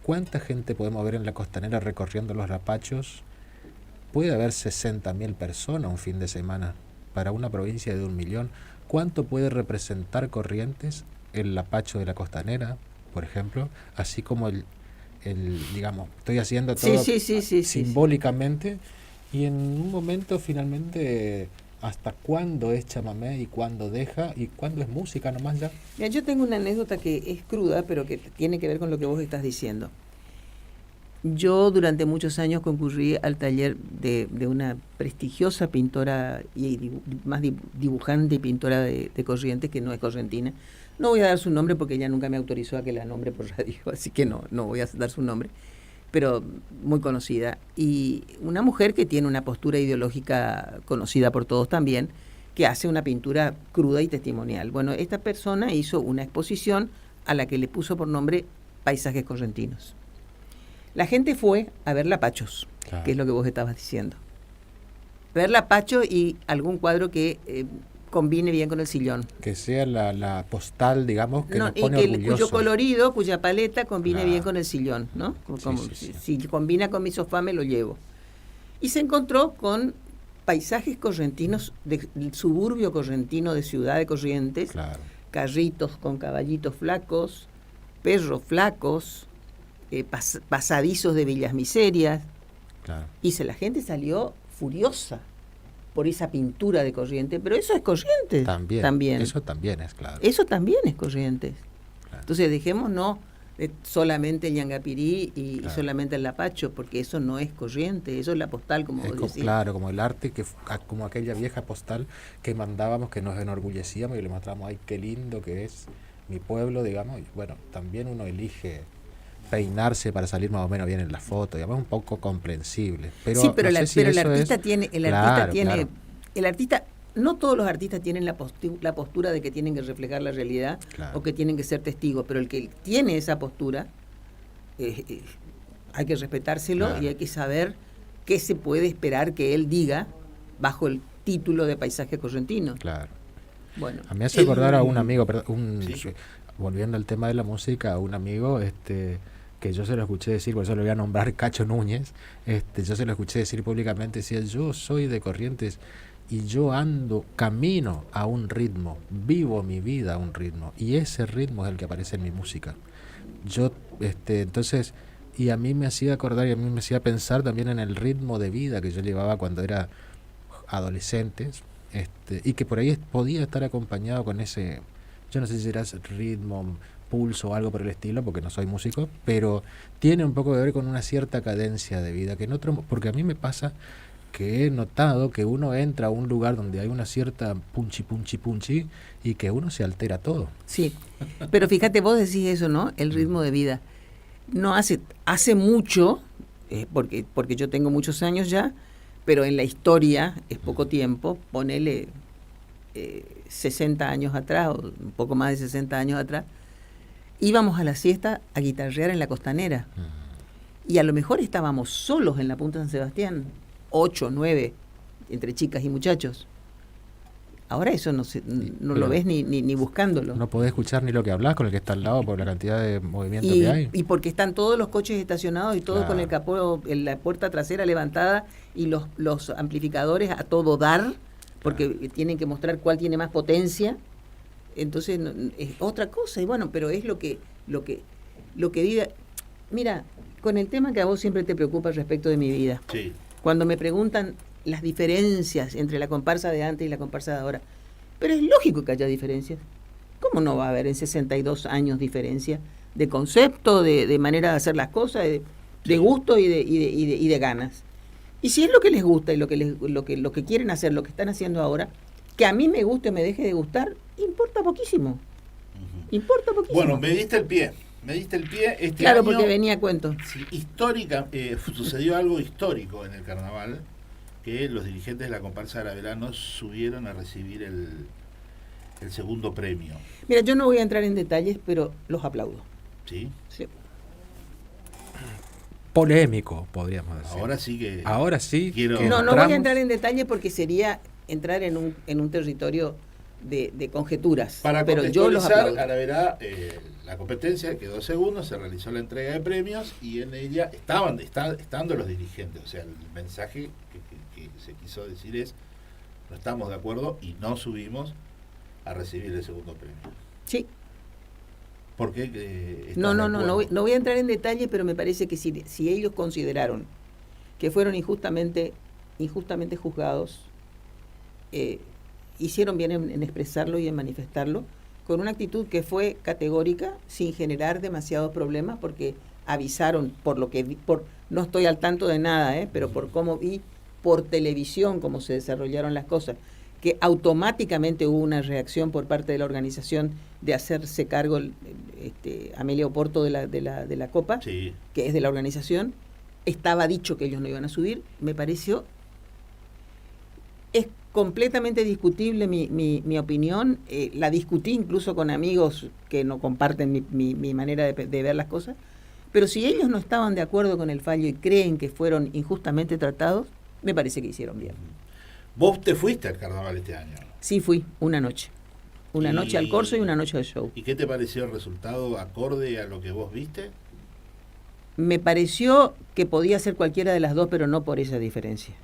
¿cuánta gente podemos ver en la costanera recorriendo los lapachos? Puede haber 60.000 personas un fin de semana para una provincia de 1 millón. ¿Cuánto puede representar Corrientes el lapacho de la costanera, por ejemplo? Así como el digamos, estoy haciendo todo simbólicamente, y en un momento finalmente, ¿hasta cuándo es chamamé y cuándo deja y cuándo es música nomás ya? Mira, yo tengo una anécdota que es cruda, pero que tiene que ver con lo que vos estás diciendo. Yo durante muchos años concurrí al taller de una prestigiosa pintora y más dibujante y pintora de Corrientes, que no es correntina. No voy a dar su nombre porque ella nunca me autorizó a que la nombre por radio, así que no voy a dar su nombre, pero muy conocida. Y una mujer que tiene una postura ideológica conocida por todos también, que hace una pintura cruda y testimonial. Bueno, esta persona hizo una exposición a la que le puso por nombre Paisajes Correntinos. La gente fue a ver lapachos, claro, que es lo que vos estabas diciendo. Ver lapachos y algún cuadro que combine bien con el sillón. Que sea la postal, digamos, que nos Y pone orgullosos. cuyo colorido, cuya paleta combine Claro. bien con el sillón, ¿no? Sí. Si combina con mi sofá, me lo llevo. Y se encontró con paisajes correntinos, del suburbio correntino de Ciudad de Corrientes, Claro. carritos con caballitos flacos, perros flacos, pasadizos de Villas Miserias, Claro. y la gente salió furiosa por esa pintura de Corrientes, pero eso es Corrientes También. Eso también es, claro. Eso también es Corrientes. Claro. Entonces dejémonos solamente el Ñangapirí y Claro. solamente el Lapacho, porque eso no es Corrientes, eso es la postal, como vos decís. Claro, como el arte, como aquella vieja postal que mandábamos, que nos enorgullecíamos y le mostrábamos, ay, qué lindo que es mi pueblo, digamos. Y bueno, también uno elige peinarse para salir más o menos bien en la foto, digamos, un poco comprensible. Pero Sí, pero, no sé si el eso artista es- tiene, Claro, claro. el artista, no todos los artistas tienen la postura de que tienen que reflejar la realidad Claro. o que tienen que ser testigos, pero el que tiene esa postura, hay que respetárselo, Claro. y hay que saber qué se puede esperar que él diga bajo el título de paisaje correntino. Claro. Bueno, A mí me hace acordar a un amigo, Sí. volviendo al tema de la música, a un amigo que yo se lo escuché decir, por eso lo voy a nombrar Cacho Núñez, yo se lo escuché decir públicamente, decía, yo soy de Corrientes y yo camino a un ritmo, vivo mi vida a un ritmo, y ese ritmo es el que aparece en mi música. Yo, entonces, y a mí me hacía acordar y a mí me hacía pensar también en el ritmo de vida que yo llevaba cuando era adolescente, y que por ahí podía estar acompañado con ese, yo no sé si era ritmo, pulso o algo por el estilo, porque no soy músico, pero tiene un poco que ver con una cierta cadencia de vida, que en otro, porque a mí me pasa que he notado que uno entra a un lugar donde hay una cierta punchi y que uno se altera todo. sí, pero fíjate, vos decís eso, ¿no? El ritmo de vida. No hace mucho, porque yo tengo muchos años ya, pero en la historia es poco tiempo, ponele 60 años atrás, o un poco más de 60 años atrás, íbamos a la siesta a guitarrear en la Costanera. Y a lo mejor estábamos solos en la Punta San Sebastián, 8, 9, entre chicas y muchachos. Ahora eso no lo ves ni buscándolo. No podés escuchar ni lo que hablas con el que está al lado por la cantidad de movimiento Y, que hay. y porque están todos los coches estacionados y todos Claro. con el capó, la puerta trasera levantada y los amplificadores a todo dar, porque tienen que mostrar cuál tiene más potencia. Entonces es otra cosa. Y bueno, pero es lo que diga. Mira, con el tema que a vos siempre te preocupa respecto de mi vida, Sí. cuando me preguntan las diferencias entre la comparsa de antes y la comparsa de ahora, pero es lógico que haya diferencias. ¿Cómo no va a haber en 62 años diferencia de concepto, de manera de hacer las cosas, de gusto y de ganas? Y si es lo que les gusta y lo que quieren hacer, lo que están haciendo ahora, que a mí me guste o me deje de gustar, importa poquísimo. Ujú. Importa poquísimo. Bueno, me diste el pie. Este claro, año, porque venía a cuento. sí, sucedió algo histórico en el carnaval, que los dirigentes de la comparsa de Aravena subieron a recibir el segundo premio. Mira, yo no voy a entrar en detalles, pero los aplaudo. ¿Sí? Sí. Polémico, podríamos decir. Ahora sí sí. quiero- que No voy a entramos- entrar en detalle porque sería entrar en un territorio de conjeturas. Para pero yo los contextualizar, aplaudo. Aravena, la competencia quedó segundo, se realizó la entrega de premios y en ella estando los dirigentes. O sea, el mensaje que se quiso decir es: no estamos de acuerdo y no subimos a recibir el segundo premio. Sí. ¿Por qué? ¿Estás No de acuerdo? voy a entrar en detalle, pero me parece que si ellos consideraron que fueron injustamente juzgados, hicieron bien en expresarlo y en manifestarlo, con una actitud que fue categórica, sin generar demasiados problemas, porque avisaron, por lo que vi, no estoy al tanto de nada, pero por cómo vi por televisión cómo se desarrollaron las cosas, que automáticamente hubo una reacción por parte de la organización de hacerse cargo Amelia Oporto de la Copa, Sí. que es de la organización. Estaba dicho que ellos no iban a subir. Me pareció, es completamente discutible mi opinión. La discutí incluso con amigos que no comparten mi manera de ver las cosas, pero si ellos no estaban de acuerdo con el fallo y creen que fueron injustamente tratados, me parece que hicieron bien. Vos te fuiste al carnaval este año. Sí, fui una noche. Una noche al corso y una noche al show. ¿Y qué te pareció el resultado acorde a lo que vos viste? Me pareció que podía ser cualquiera de las dos, pero no por esa diferencia.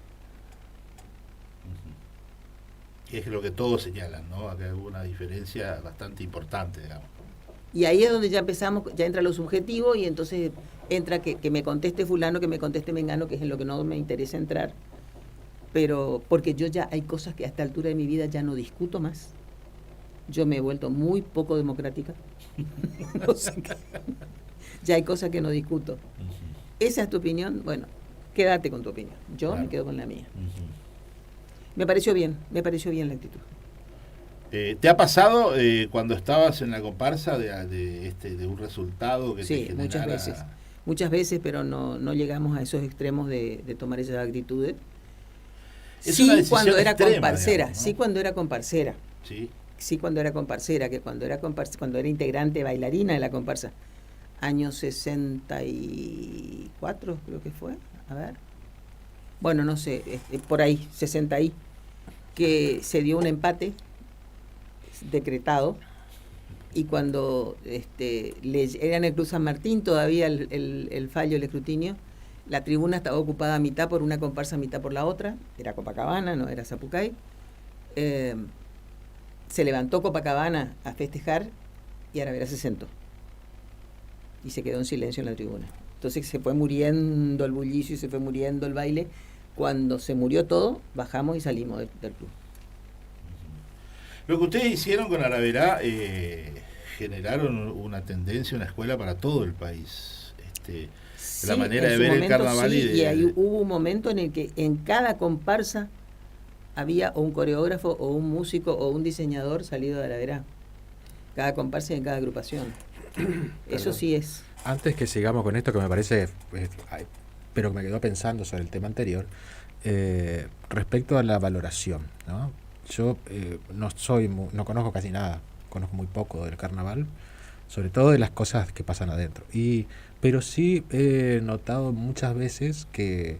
Es lo que todos señalan, ¿no? Acá hubo una diferencia bastante importante, digamos. Y ahí es donde ya empezamos, ya entra lo subjetivo y entonces entra que me conteste fulano, que me conteste mengano, que es en lo que no me interesa entrar. Pero porque yo ya hay cosas que a esta altura de mi vida ya no discuto más. Yo me he vuelto muy poco democrática. No sé qué. Ya hay cosas que no discuto. ¿Esa es tu opinión? Bueno, quédate con tu opinión. Yo Claro. me quedo con la mía. Me pareció bien la actitud. ¿Te ha pasado cuando estabas en la comparsa de un resultado que te Sí, generara... muchas veces, pero no llegamos a esos extremos de tomar esas actitudes. Es Sí, una decisión cuando era extrema, comparsera, digamos, ¿no? sí, cuando era comparsera. Sí. Sí, cuando era comparsera, que cuando era integrante bailarina de la comparsa, año 64 creo que fue, a ver, bueno, no sé, por ahí, 60 y, que se dio un empate decretado, y cuando era en el Cruz San Martín todavía el fallo, el escrutinio, la tribuna estaba ocupada a mitad por una comparsa, a mitad por la otra, era Copacabana, no era Zapucay. Se levantó Copacabana a festejar y Aravera se sentó y se quedó en silencio en la tribuna. Entonces se fue muriendo el bullicio y se fue muriendo el baile. Cuando se murió todo, bajamos y salimos del club. Lo que ustedes hicieron con Aravera generaron una tendencia, una escuela para todo el país. La manera de en su ver el momento carnaval sí, y de... y ahí hubo un momento en el que en cada comparsa había o un coreógrafo o un músico o un diseñador salido de Aravera. Cada comparsa y en cada agrupación. Eso sí es. Antes que sigamos con esto, que me parece, pero me quedó pensando sobre el tema anterior, respecto a la valoración, ¿no? Yo no conozco casi nada, conozco muy poco del carnaval, sobre todo de las cosas que pasan adentro. Pero sí he notado muchas veces que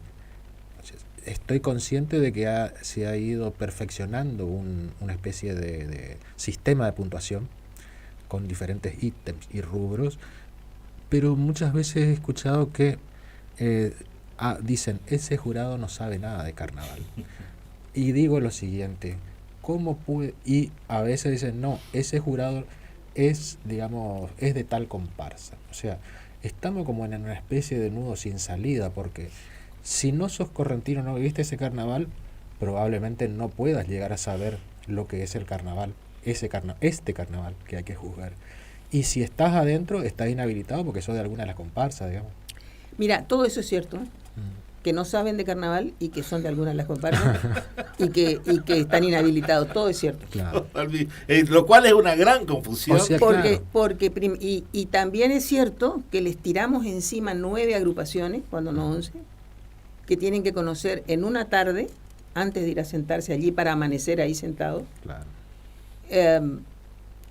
estoy consciente de que se ha ido perfeccionando una especie de sistema de puntuación con diferentes ítems y rubros, pero muchas veces he escuchado que dicen, ese jurado no sabe nada de carnaval. Y digo lo siguiente, ¿cómo puede? Y a veces dicen, no, ese jurado es de tal comparsa. O sea, estamos como en una especie de nudo sin salida, porque si no sos correntino, no viviste ese carnaval, probablemente no puedas llegar a saber lo que es el carnaval, este carnaval que hay que juzgar. Y si estás adentro, estás inhabilitado porque sos de alguna de las comparsas, digamos. Mira, todo eso es cierto, ¿eh? Que no saben de carnaval y que son de algunas de las comparsas y que están inhabilitados, todo es cierto. Claro. Lo cual es una gran confusión. O sea, Y también es cierto que les tiramos encima 9 agrupaciones, cuando no 11, que tienen que conocer en una tarde, antes de ir a sentarse allí para amanecer ahí sentados. Claro.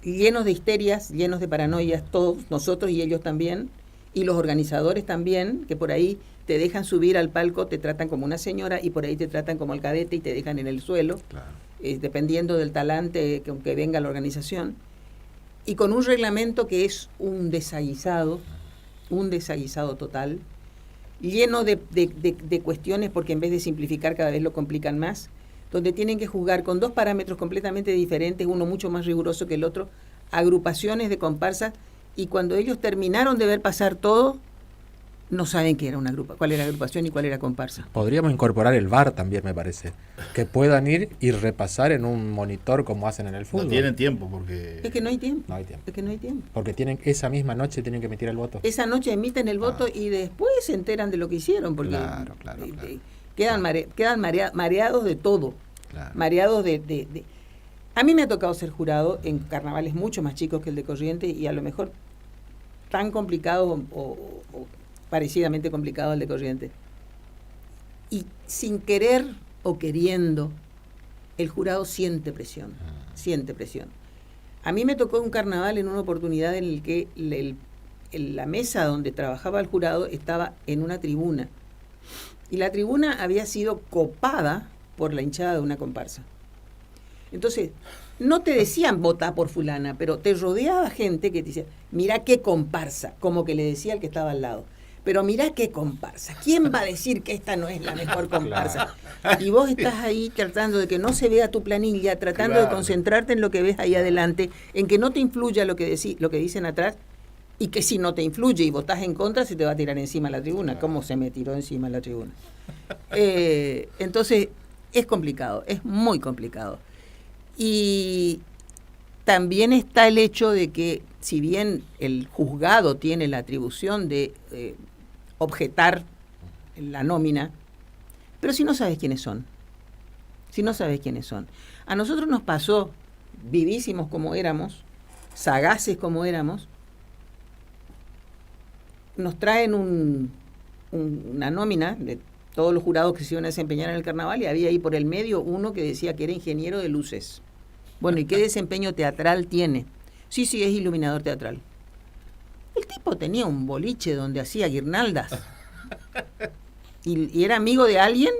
Llenos de histerias, llenos de paranoias, todos, nosotros y ellos también, y los organizadores también, que por ahí te dejan subir al palco, te tratan como una señora y por ahí te tratan como el cadete y te dejan en el suelo, Claro. Dependiendo del talante que venga la organización, y con un reglamento que es un desaguisado total, lleno de cuestiones, porque en vez de simplificar cada vez lo complican más, donde tienen que jugar con 2 parámetros completamente diferentes, uno mucho más riguroso que el otro, agrupaciones de comparsas, y cuando ellos terminaron de ver pasar todo, no saben qué era cuál era agrupación y cuál era comparsa. Podríamos incorporar el VAR también, me parece. Que puedan ir y repasar en un monitor como hacen en el fútbol. No tienen tiempo porque... Es que no hay tiempo. No hay tiempo. Es que no hay tiempo. Porque esa misma noche tienen que emitir el voto. Esa noche emiten el voto y después se enteran de lo que hicieron, porque Claro. quedan mareados de todo. Claro. Mareados de... A mí me ha tocado ser jurado en carnavales mucho más chicos que el de Corrientes y a lo mejor tan complicado o parecidamente complicado el de Corrientes. Y sin querer o queriendo, el jurado siente presión. A mí me tocó un carnaval en una oportunidad en el que la mesa donde trabajaba el jurado estaba en una tribuna. Y la tribuna había sido copada por la hinchada de una comparsa. Entonces, no te decían votá por fulana, pero te rodeaba gente que te decía, mirá qué comparsa, como que le decía al que estaba al lado. Pero mirá qué comparsa. ¿Quién va a decir que esta no es la mejor comparsa? Y vos estás ahí tratando de que no se vea tu planilla, tratando de concentrarte en lo que ves ahí adelante, en que no te influya lo que dicen atrás, y que si no te influye y votás en contra, se te va a tirar encima la tribuna. ¿Cómo se me tiró encima la tribuna? Entonces, es complicado, es muy complicado. Y también está el hecho de que, si bien el juzgado tiene la atribución de objetar la nómina, pero si no sabes quiénes son, a nosotros nos pasó, vivísimos como éramos, sagaces como éramos, nos traen una nómina de todos los jurados que se iban a desempeñar en el carnaval, y había ahí por el medio uno que decía que era ingeniero de luces. Bueno, ¿y qué desempeño teatral tiene? Sí, es iluminador teatral. El tipo tenía un boliche donde hacía guirnaldas. Y era amigo de alguien,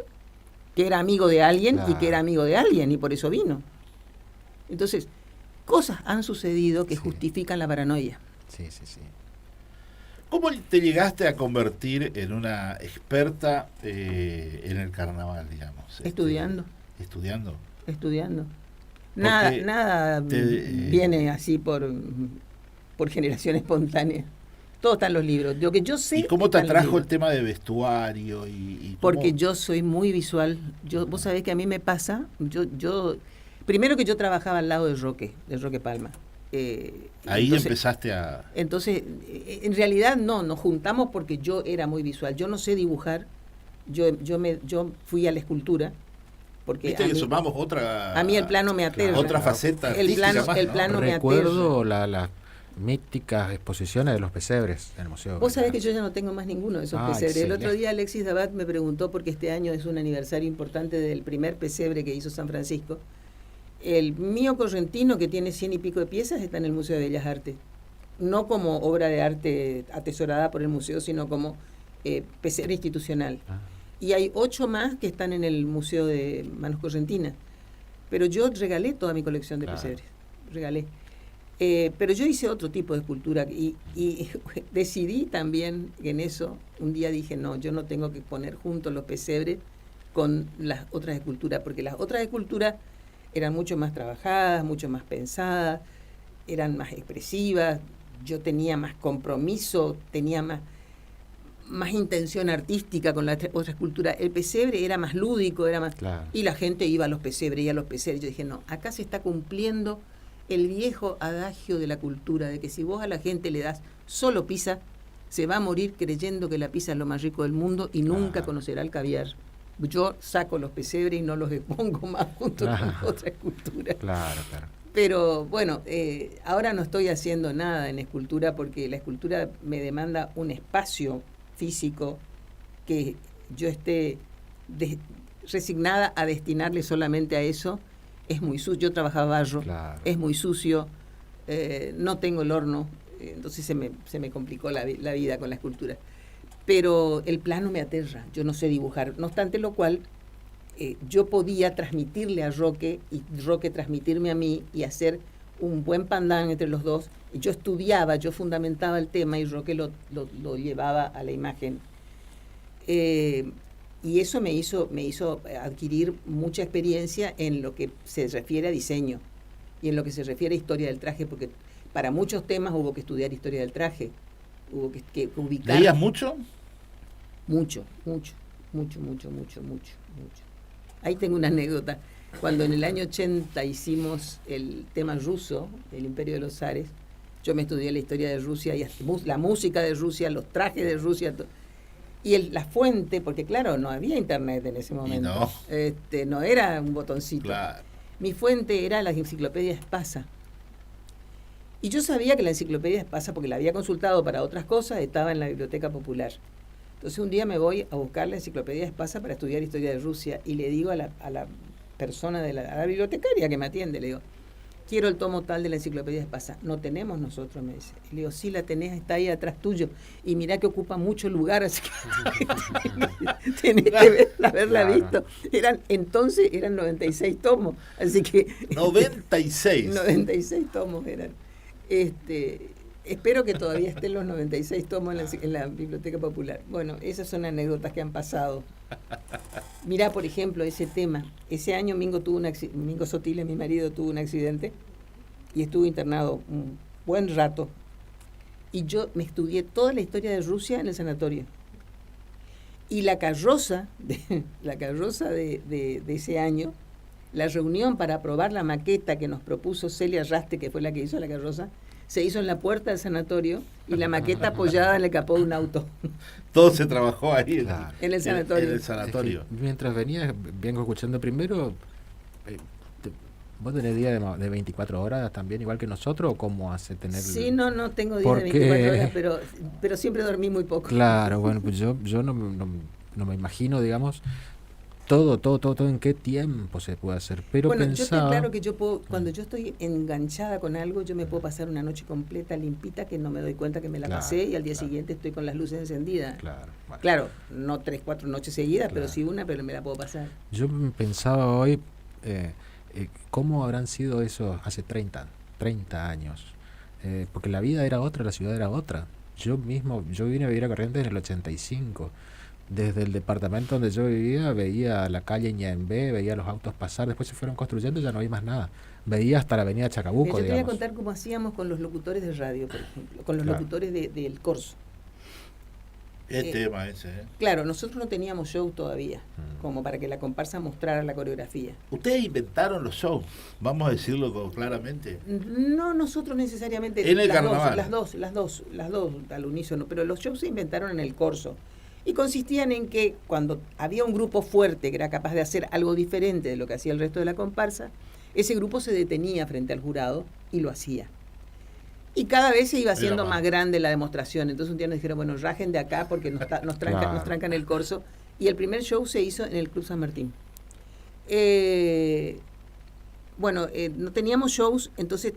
que era amigo de alguien, y que era amigo de alguien, y por eso vino. Entonces, cosas han sucedido que justifican la paranoia. Sí. ¿Cómo te llegaste a convertir en una experta en el carnaval, digamos? Estudiando. ¿Estudiando? Nada viene así por generación espontánea. Todo está en los libros. Lo que yo sé. ¿Y cómo te atrajo el tema de vestuario? Porque yo soy muy visual. Vos sabés que a mí me pasa. Primero que yo trabajaba al lado de Roque Palma. Ahí entonces, empezaste a... Entonces, en realidad nos juntamos porque yo era muy visual. Yo no sé dibujar. Yo fui a la escultura. Porque viste que sumamos otra... A mí el plano me aterra. Otra faceta. El plano me aterra. Recuerdo las míticas exposiciones de los pesebres en el museo. Vos sabés que yo ya no tengo más ninguno de esos pesebres. Excelente. El otro día Alexis Dabat me preguntó, porque este año es un aniversario importante del primer pesebre que hizo San Francisco. El mío correntino, que tiene 100 y pico de piezas, está en el Museo de Bellas Artes. No como obra de arte atesorada por el museo, sino como pesebre institucional. Y hay 8 más que están en el Museo de Manos Correntinas. Pero yo regalé toda mi colección de pesebres. Regalé. Pero yo hice otro tipo de escultura y decidí también en eso. Un día dije, no, yo no tengo que poner juntos los pesebres con las otras esculturas, porque las otras esculturas eran mucho más trabajadas, mucho más pensadas, eran más expresivas, yo tenía más compromiso, tenía más intención artística con la otra escultura. El pesebre era más lúdico, era más... Claro. Y la gente iba a los pesebres, Yo dije, no, acá se está cumpliendo el viejo adagio de la cultura, de que si vos a la gente le das solo pizza, se va a morir creyendo que la pizza es lo más rico del mundo y nunca conocerá el caviar. Yo saco los pesebres y no los expongo más junto con otra escultura. Claro. Pero bueno, ahora no estoy haciendo nada en escultura porque la escultura me demanda un espacio físico que yo esté resignada a destinarle solamente a eso. Es muy sucio. Yo trabajaba barro, es muy sucio, no tengo el horno, entonces se me complicó la vida con la escultura. Pero el plano me aterra, yo no sé dibujar. No obstante lo cual, yo podía transmitirle a Roque y Roque transmitirme a mí y hacer un buen pandan entre los dos. Yo estudiaba, yo fundamentaba el tema y Roque lo llevaba a la imagen. Y eso me hizo adquirir mucha experiencia en lo que se refiere a diseño y en lo que se refiere a historia del traje, porque para muchos temas hubo que estudiar historia del traje. Hubo que ubicar. ¿Leías mucho? Mucho. Ahí tengo una anécdota. Cuando en el año 80 hicimos el tema ruso, el Imperio de los Zares, yo me estudié la historia de Rusia, y la música de Rusia, los trajes de Rusia, y la fuente, porque claro, no había internet en ese momento. No era un botoncito. Claro. Mi fuente era la enciclopedia Espasa. Y yo sabía que la enciclopedia Espasa, porque la había consultado para otras cosas, estaba en la Biblioteca Popular. Entonces un día me voy a buscar la enciclopedia Espasa para estudiar historia de Rusia y le digo a la persona, a la bibliotecaria que me atiende, le digo, quiero el tomo tal de la enciclopedia de Espasa. No tenemos nosotros, me dice. Y le digo, sí la tenés, está ahí atrás tuyo. Y mirá que ocupa mucho lugar, así que tenés que haberla visto. Entonces eran 96 tomos, así que... 96. 96 tomos eran. Espero que todavía estén los 96 tomos en la Biblioteca Popular. Bueno, esas son anécdotas que han pasado. Mirá, por ejemplo, ese tema. Ese año Mingo Sotiles, mi marido, tuvo un accidente y estuvo internado un buen rato. Y yo me estudié toda la historia de Rusia en el sanatorio. Y la carroza de ese año, la reunión para aprobar la maqueta que nos propuso Celia Raste, que fue la que hizo la carroza, se hizo en la puerta del sanatorio y la maqueta apoyada en el capó de un auto. Todo se trabajó ahí en el sanatorio. En el sanatorio. Es que mientras vengo escuchando primero, ¿vos tenés día de 24 horas también, igual que nosotros, o cómo hace tener...? Sí, no tengo día de 24 horas, pero siempre dormí muy poco. Claro, bueno, pues yo no me imagino, digamos... Todo en qué tiempo se puede hacer, pero bueno, pensaba... yo estoy claro que yo puedo, cuando yo estoy enganchada con algo, yo me puedo pasar una noche completa limpita que no me doy cuenta que me la pasé y al día siguiente estoy con las luces encendidas. Claro, no 3, 4 noches seguidas, pero sí una, pero me la puedo pasar. Yo pensaba hoy, ¿cómo habrán sido esos hace 30 años? Porque la vida era otra, la ciudad era otra. Yo vine a vivir a Corrientes en el 85. Desde el departamento donde yo vivía, veía la calle Ñaembé, veía los autos pasar, después se fueron construyendo y ya no vi más nada. Veía hasta la avenida Chacabuco, yo te voy a contar cómo hacíamos con los locutores de radio, por ejemplo, con los locutores del Corso. El tema ese, Claro, nosotros no teníamos show todavía, como para que la comparsa mostrara la coreografía. ¿Ustedes inventaron los shows? Vamos a decirlo claramente. No nosotros necesariamente. En el carnaval. Las dos al unísono, pero los shows se inventaron en el Corso. Y consistían en que cuando había un grupo fuerte que era capaz de hacer algo diferente de lo que hacía el resto de la comparsa, ese grupo se detenía frente al jurado y lo hacía. Y cada vez se iba haciendo más grande la demostración. Entonces un día nos dijeron, bueno, rajen de acá porque nos trancan el Corso. Y el primer show se hizo en el Club San Martín. No teníamos shows, entonces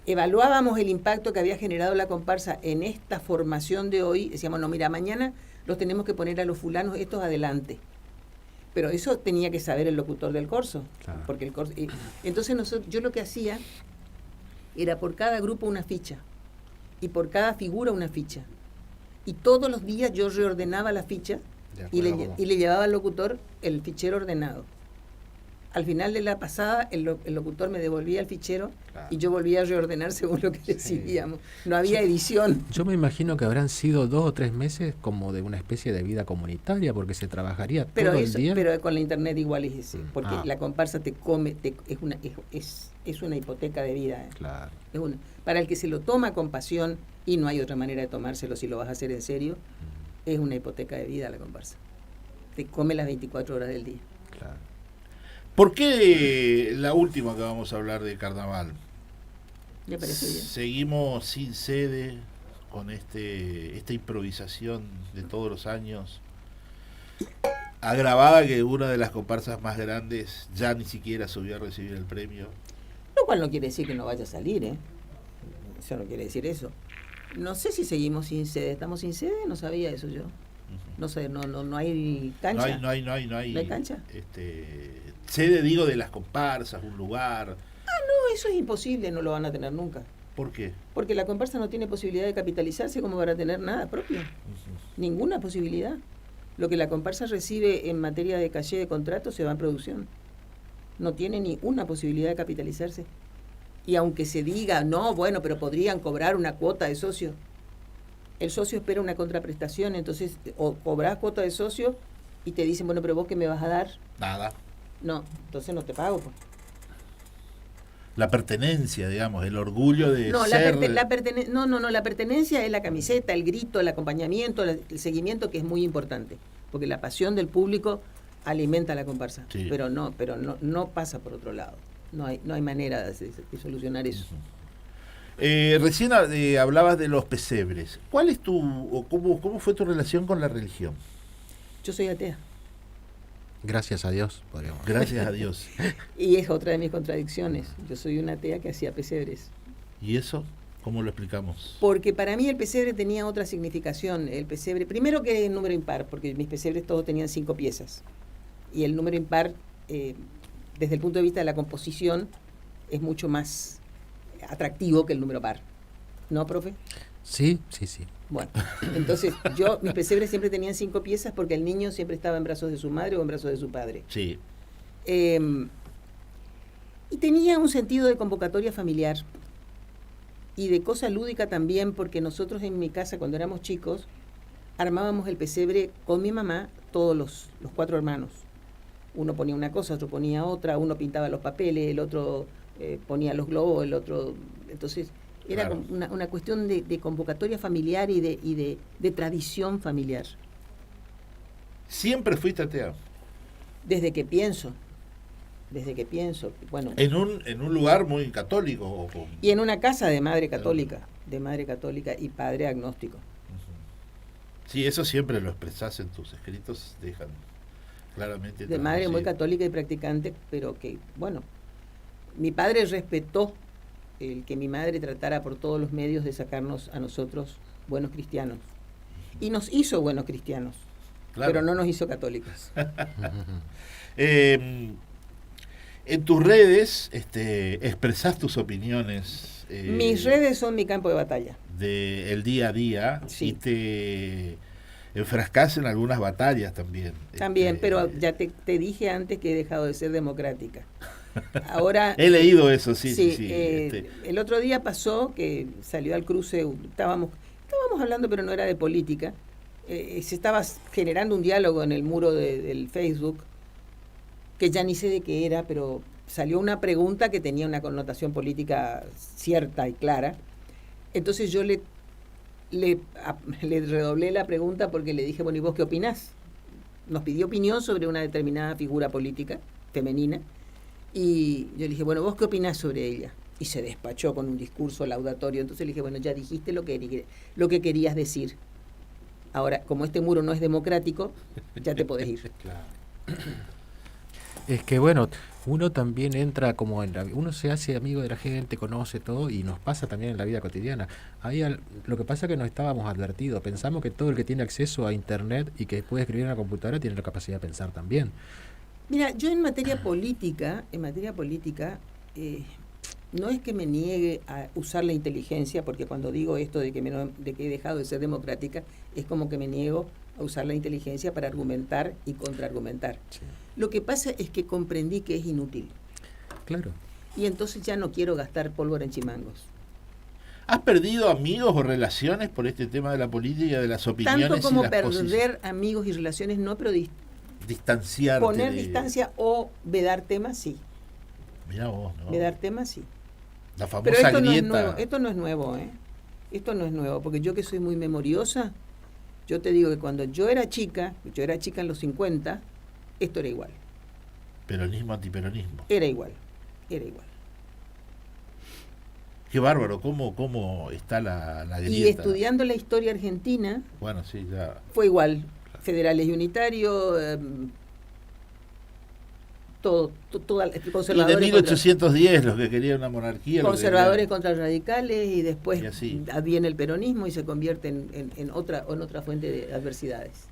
evaluábamos el impacto que había generado la comparsa en esta formación de hoy. Decíamos, no, mira, mañana los tenemos que poner a los fulanos estos adelante. Pero eso tenía que saber el locutor del Corso. Claro. Porque el Corso, entonces yo lo que hacía era por cada grupo una ficha y por cada figura una ficha. Y todos los días yo reordenaba la ficha y le llevaba al locutor el fichero ordenado. Al final de la pasada, el locutor me devolvía el fichero y yo volvía a reordenar según lo que decidíamos. No había edición. Yo me imagino que habrán sido 2 o 3 meses como de una especie de vida comunitaria, porque se trabajaría todo el día. Pero con la internet igual es ese, porque la comparsa te come, es una hipoteca de vida. Claro. Para el que se lo toma con pasión, y no hay otra manera de tomárselo si lo vas a hacer en serio, es una hipoteca de vida la comparsa. Te come las 24 horas del día. Claro. ¿Por qué la última que vamos a hablar de carnaval? Me parece bien. Seguimos sin sede con esta improvisación de todos los años, agravada que una de las comparsas más grandes ya ni siquiera subió a recibir el premio. Lo cual no quiere decir que no vaya a salir, Eso no quiere decir eso. No sé si seguimos sin sede. ¿Estamos sin sede? No sabía eso yo. No sé, no hay cancha. No hay cancha. Sede, digo, de las comparsas, un lugar. No, eso es imposible, no lo van a tener nunca. ¿Por qué? Porque la comparsa no tiene posibilidad de capitalizarse como para tener nada propio. Ninguna posibilidad. Lo que la comparsa recibe en materia de caché de contrato se va en producción. No tiene ni una posibilidad de capitalizarse. Y aunque se diga, no, bueno, pero podrían cobrar una cuota de socio. El socio espera una contraprestación, entonces o cobrás cuota de socio y te dicen, bueno, pero vos ¿qué me vas a dar? Nada. No, entonces no te pago. Pues. La pertenencia, digamos, el orgullo de no, ser... la pertenencia es la camiseta, el grito, el acompañamiento, el seguimiento, que es muy importante, porque la pasión del público alimenta la comparsa, sí. pero no pasa por otro lado. No hay manera de solucionar eso. Recién hablabas de los pesebres. ¿Cuál es cómo fue tu relación con la religión? Yo soy atea. Gracias a Dios, podríamos. Gracias a Dios. Y es otra de mis contradicciones. Yo soy una atea que hacía pesebres. ¿Y eso cómo lo explicamos? Porque para mí el pesebre tenía otra significación. El pesebre, primero que el número impar, porque mis pesebres todos tenían 5 piezas. Y el número impar, desde el punto de vista de la composición, es mucho más atractivo que el número par. ¿No, profe? Sí. Bueno, entonces mis pesebres siempre tenían 5 piezas porque el niño siempre estaba en brazos de su madre o en brazos de su padre. Sí. Y tenía un sentido de convocatoria familiar y de cosa lúdica también, porque nosotros en mi casa, cuando éramos chicos, armábamos el pesebre con mi mamá, todos los 4 hermanos. Uno ponía una cosa, otro ponía otra, uno pintaba los papeles, el otro ponía los globos, el otro... Entonces, era Claro. una cuestión de convocatoria familiar y de tradición familiar. ¿Siempre fuiste atea? Desde que pienso, bueno... En un lugar muy católico. Y en una casa de madre católica y padre agnóstico. Sí, eso siempre lo expresás en tus escritos, dejan claramente... De madre muy católica y practicante, pero que, bueno, mi padre respetó el que mi madre tratara por todos los medios de sacarnos a nosotros buenos cristianos. Y nos hizo buenos cristianos, Claro. pero no nos hizo católicos. En tus redes expresás tus opiniones. Mis redes son mi campo de batalla. Del día a día, Sí. y te enfrascás en algunas batallas también. También, pero ya te dije antes que he dejado de ser democrática. Ahora... He leído eso, sí. El otro día pasó que salió al cruce, estábamos hablando, pero no era de política, se estaba generando un diálogo en el muro del Facebook, que ya ni sé de qué era, pero salió una pregunta que tenía una connotación política cierta y clara. Entonces yo le redoblé la pregunta porque le dije, bueno, ¿y vos qué opinás? Nos pidió opinión sobre una determinada figura política femenina. Y yo le dije, bueno, ¿vos qué opinás sobre ella? Y se despachó con un discurso laudatorio. Entonces le dije, bueno, ya dijiste lo que querías decir. Ahora, como este muro no es democrático, ya te podés ir. Claro. Es que bueno, uno también entra como uno se hace amigo de la gente, conoce todo y nos pasa también en la vida cotidiana. Lo que pasa es que no estábamos advertidos, pensamos que todo el que tiene acceso a internet y que puede escribir en la computadora tiene la capacidad de pensar también. Mira, yo en materia política, no es que me niegue a usar la inteligencia, porque cuando digo esto de que he dejado de ser democrática, es como que me niego a usar la inteligencia para argumentar y contraargumentar. Sí. Lo que pasa es que comprendí que es inútil. Claro. Y entonces ya no quiero gastar pólvora en chimangos. ¿Has perdido amigos o relaciones por este tema de la política, de las opiniones? Tanto como y las perder amigos y relaciones, no, pero distanciarte. poner distancia o vedar temas, sí. Mirá vos, ¿no? Vedar temas, sí. La Pero famosa esto no es grieta. nuevo, esto no es nuevo, ¿eh? Esto no es nuevo, porque yo que soy muy memoriosa, yo te digo que cuando yo era chica en los 50, esto era igual. Peronismo, antiperonismo. Era igual. Qué bárbaro, cómo está la grieta. Y estudiando la historia argentina, Bueno, sí, ya. fue igual. Federales y unitarios, Y conservadores. de 1810, los que querían una monarquía. Conservadores contra radicales, y después Y así. viene el peronismo y se convierte en otra fuente de adversidades.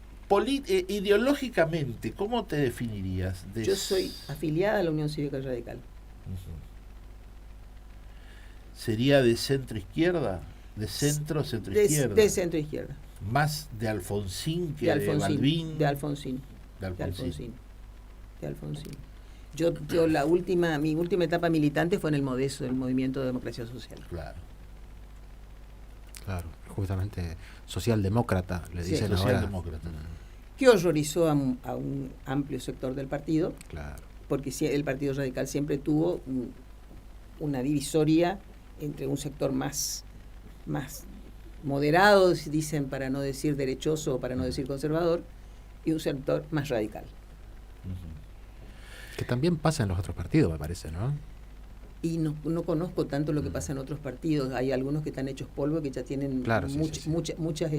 Ideológicamente, ¿cómo te definirías? Yo soy afiliada a la Unión Cívica Radical. Ujú. ¿Sería de centro-izquierda? ¿De centro-izquierda? De centro izquierda. Más de Alfonsín que de Balbín. De Alfonsín. De Alfonsín. Mi última etapa militante fue en el MODESO, el Movimiento de Democracia Social. Claro, justamente socialdemócrata, le Sí, dicen ahora. Socialdemócrata. Que horrorizó a un amplio sector del partido, Claro. porque el Partido Radical siempre tuvo una divisoria entre un sector más moderado, dicen, para no decir derechoso o para no decir conservador, y un sector más radical. Que también pasa en los otros partidos, me parece, ¿no? Y no conozco tanto lo que pasa en otros partidos. Hay algunos que están hechos polvo, que ya tienen Claro, sí. muchas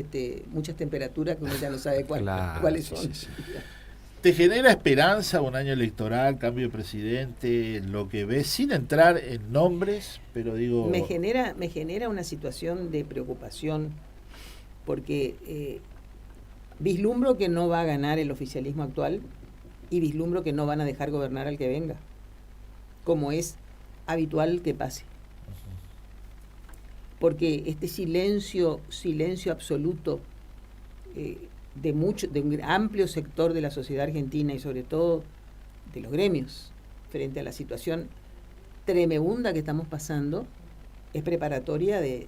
temperaturas que uno ya no sabe Claro, cuáles sí, son. sí. ¿Te genera esperanza un año electoral, cambio de presidente, lo que ves, sin entrar en nombres, pero digo... Me genera una situación de preocupación, porque vislumbro que no va a ganar el oficialismo actual y vislumbro que no van a dejar gobernar al que venga, como es habitual que pase. Porque este silencio absoluto de un amplio sector de la sociedad argentina y sobre todo de los gremios frente a la situación tremenda que estamos pasando es preparatoria de...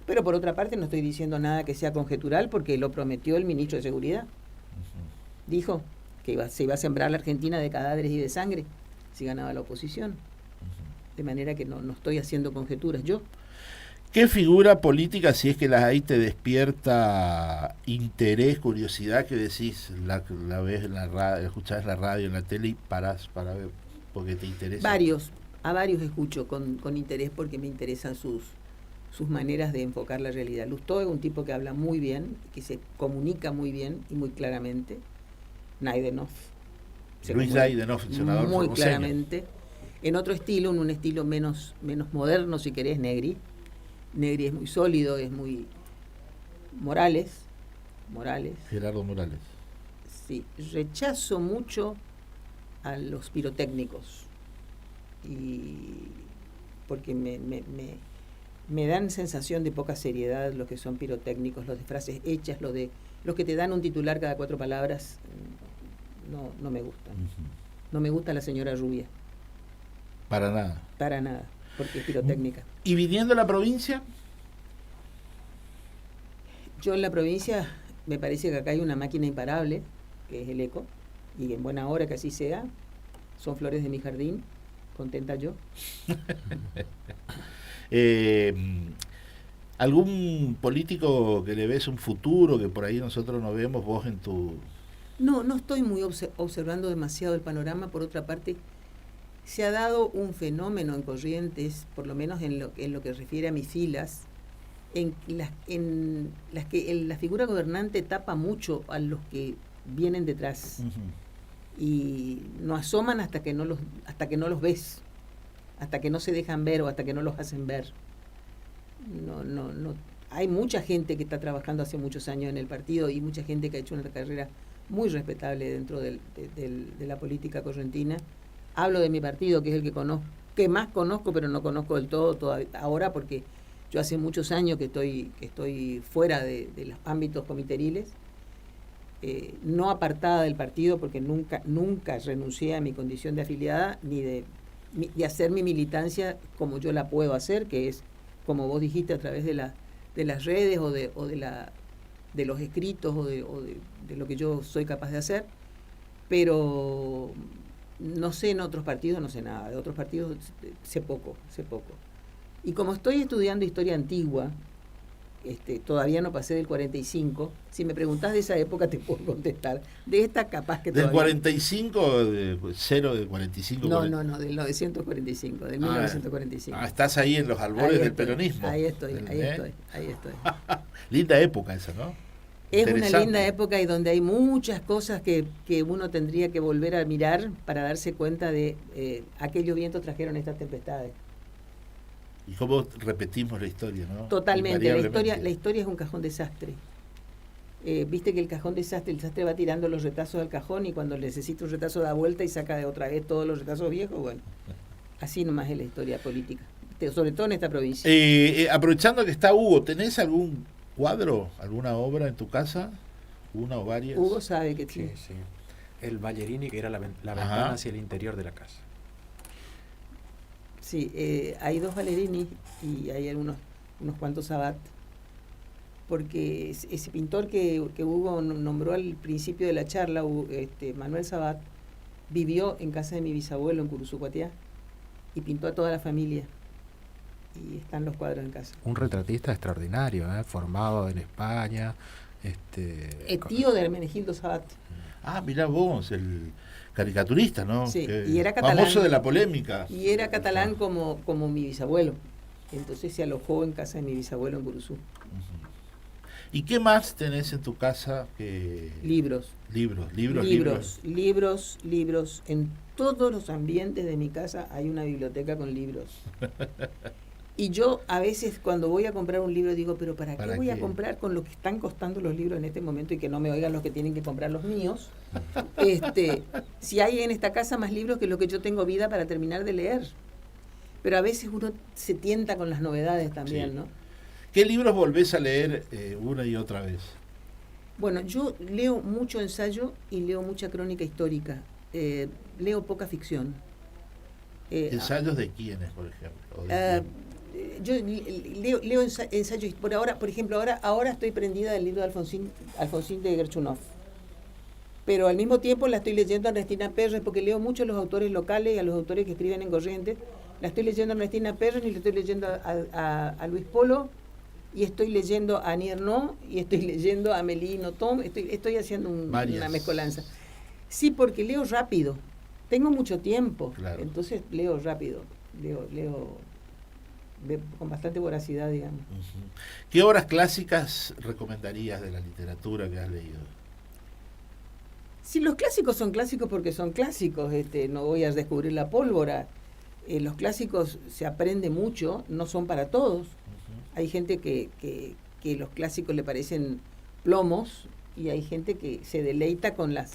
Pero por otra parte no estoy diciendo nada que sea conjetural porque lo prometió el ministro de Seguridad. Dijo que se iba a sembrar la Argentina de cadáveres y de sangre si ganaba la oposición. De manera que no estoy haciendo conjeturas yo. ¿Qué figura política, si es que la hay, te despierta interés, curiosidad, que decís, la ves en la radio, escuchás la radio, en la tele y parás para ver porque te interesa? A varios escucho con interés porque me interesan sus maneras de enfocar la realidad. Lustó es un tipo que habla muy bien, que se comunica muy bien y muy claramente. Naidenov. Luis Naidenov, el senador muy formoseño. Claramente. En otro estilo, en un estilo menos moderno, si querés, Negri. Negri es muy sólido, es muy... Morales. Gerardo Morales. Sí, rechazo mucho a los pirotécnicos. Y porque me dan sensación de poca seriedad los que son pirotécnicos, los de frases hechas, los que te dan un titular cada 4 palabras, no me gustan. No me gusta la señora Rubia. Para nada. Para nada, porque es pirotécnica. ¿Y viniendo a la provincia? Yo en la provincia me parece que acá hay una máquina imparable, que es el ECO, y en buena hora que así sea. Son flores de mi jardín, contenta yo. ¿Algún político que le ves un futuro que por ahí nosotros no vemos, vos en tu...? No estoy muy observando demasiado el panorama. Por otra parte, se ha dado un fenómeno en Corrientes, por lo menos en lo que refiere a mis filas, en las que la figura gobernante tapa mucho a los que vienen detrás. Y no asoman hasta que no los ves, hasta que no se dejan ver o hasta que no los hacen ver. No hay mucha gente que está trabajando hace muchos años en el partido y mucha gente que ha hecho una carrera muy respetable dentro de la política correntina. Hablo de mi partido, que es el que más conozco, pero no conozco del todo todavía ahora, porque yo hace muchos años que estoy fuera de los ámbitos comiteriles, no apartada del partido, porque nunca renuncié a mi condición de afiliada, ni de hacer mi militancia como yo la puedo hacer, que es, como vos dijiste, a través de las redes o de los escritos o de lo que yo soy capaz de hacer. Pero no sé en otros partidos, no sé nada. De otros partidos sé poco. Y como estoy estudiando historia antigua, todavía no pasé del 45. Si me preguntás de esa época te puedo contestar. De esta capaz que ¿Del todavía... 45 de 0 del 45? No, del 945, del 1945. Estás ahí en los albores del peronismo. Ahí estoy. Linda época esa, ¿no? Es una linda época y donde hay muchas cosas que uno tendría que volver a mirar para darse cuenta de aquellos vientos trajeron estas tempestades. Y cómo repetimos la historia, ¿no? Totalmente, la historia es un cajón desastre. Viste que el desastre va tirando los retazos al cajón y cuando necesita un retazo da vuelta y saca de otra vez todos los retazos viejos. Bueno, así nomás es la historia política, sobre todo en esta provincia. Aprovechando que está Hugo, ¿tenés algún cuadro, alguna obra en tu casa? ¿Una o varias? Hugo sabe que sí. El Ballerini, que era la ventana hacia el interior de la casa. Sí, hay 2 Ballerini y hay unos cuantos Sabat, porque ese pintor que Hugo nombró al principio de la charla, Manuel Sabat, vivió en casa de mi bisabuelo en Curuzucuatiá y pintó a toda la familia y están los cuadros en casa. Un retratista extraordinario, formado en España. Tío de Hermenegildo Sabat. Mirá vos, el caricaturista, ¿no? Sí, y era catalán. Famoso de la polémica. Y era catalán como mi bisabuelo. Entonces se alojó en casa de mi bisabuelo en Curuzú. ¿Y qué más tenés en tu casa? Libros. Libros. En todos los ambientes de mi casa hay una biblioteca con libros. Y yo a veces cuando voy a comprar un libro digo, pero ¿para qué voy a comprar con lo que están costando los libros en este momento y que no me oigan los que tienen que comprar los míos? Si hay en esta casa más libros que lo que yo tengo vida para terminar de leer. Pero a veces uno se tienta con las novedades también, sí. ¿No? ¿Qué libros volvés a leer una y otra vez? Bueno, yo leo mucho ensayo y leo mucha crónica histórica. Leo poca ficción. ¿Ensayos de quiénes, por ejemplo? Yo leo ensayos. Por ejemplo, ahora estoy prendida del libro de Alfonsín de Gerchunov. Pero al mismo tiempo la estoy leyendo a Ernestina Pérez, porque leo mucho a los autores locales y a los autores que escriben en Corrientes. La estoy leyendo a Ernestina Pérez y le estoy leyendo a Luis Polo, y estoy leyendo a Annie Ernaux, y estoy leyendo a Amélie Nothomb. Estoy haciendo una mezcolanza. Sí, porque leo rápido. Tengo mucho tiempo, claro. Entonces leo rápido. Leo con bastante voracidad, digamos. Uh-huh. ¿Qué obras clásicas recomendarías de la literatura que has leído? Sí, los clásicos son clásicos porque son clásicos. No voy a descubrir la pólvora. Los clásicos se aprende mucho, no son para todos. Uh-huh. Hay gente que los clásicos le parecen plomos, y hay gente que se deleita con los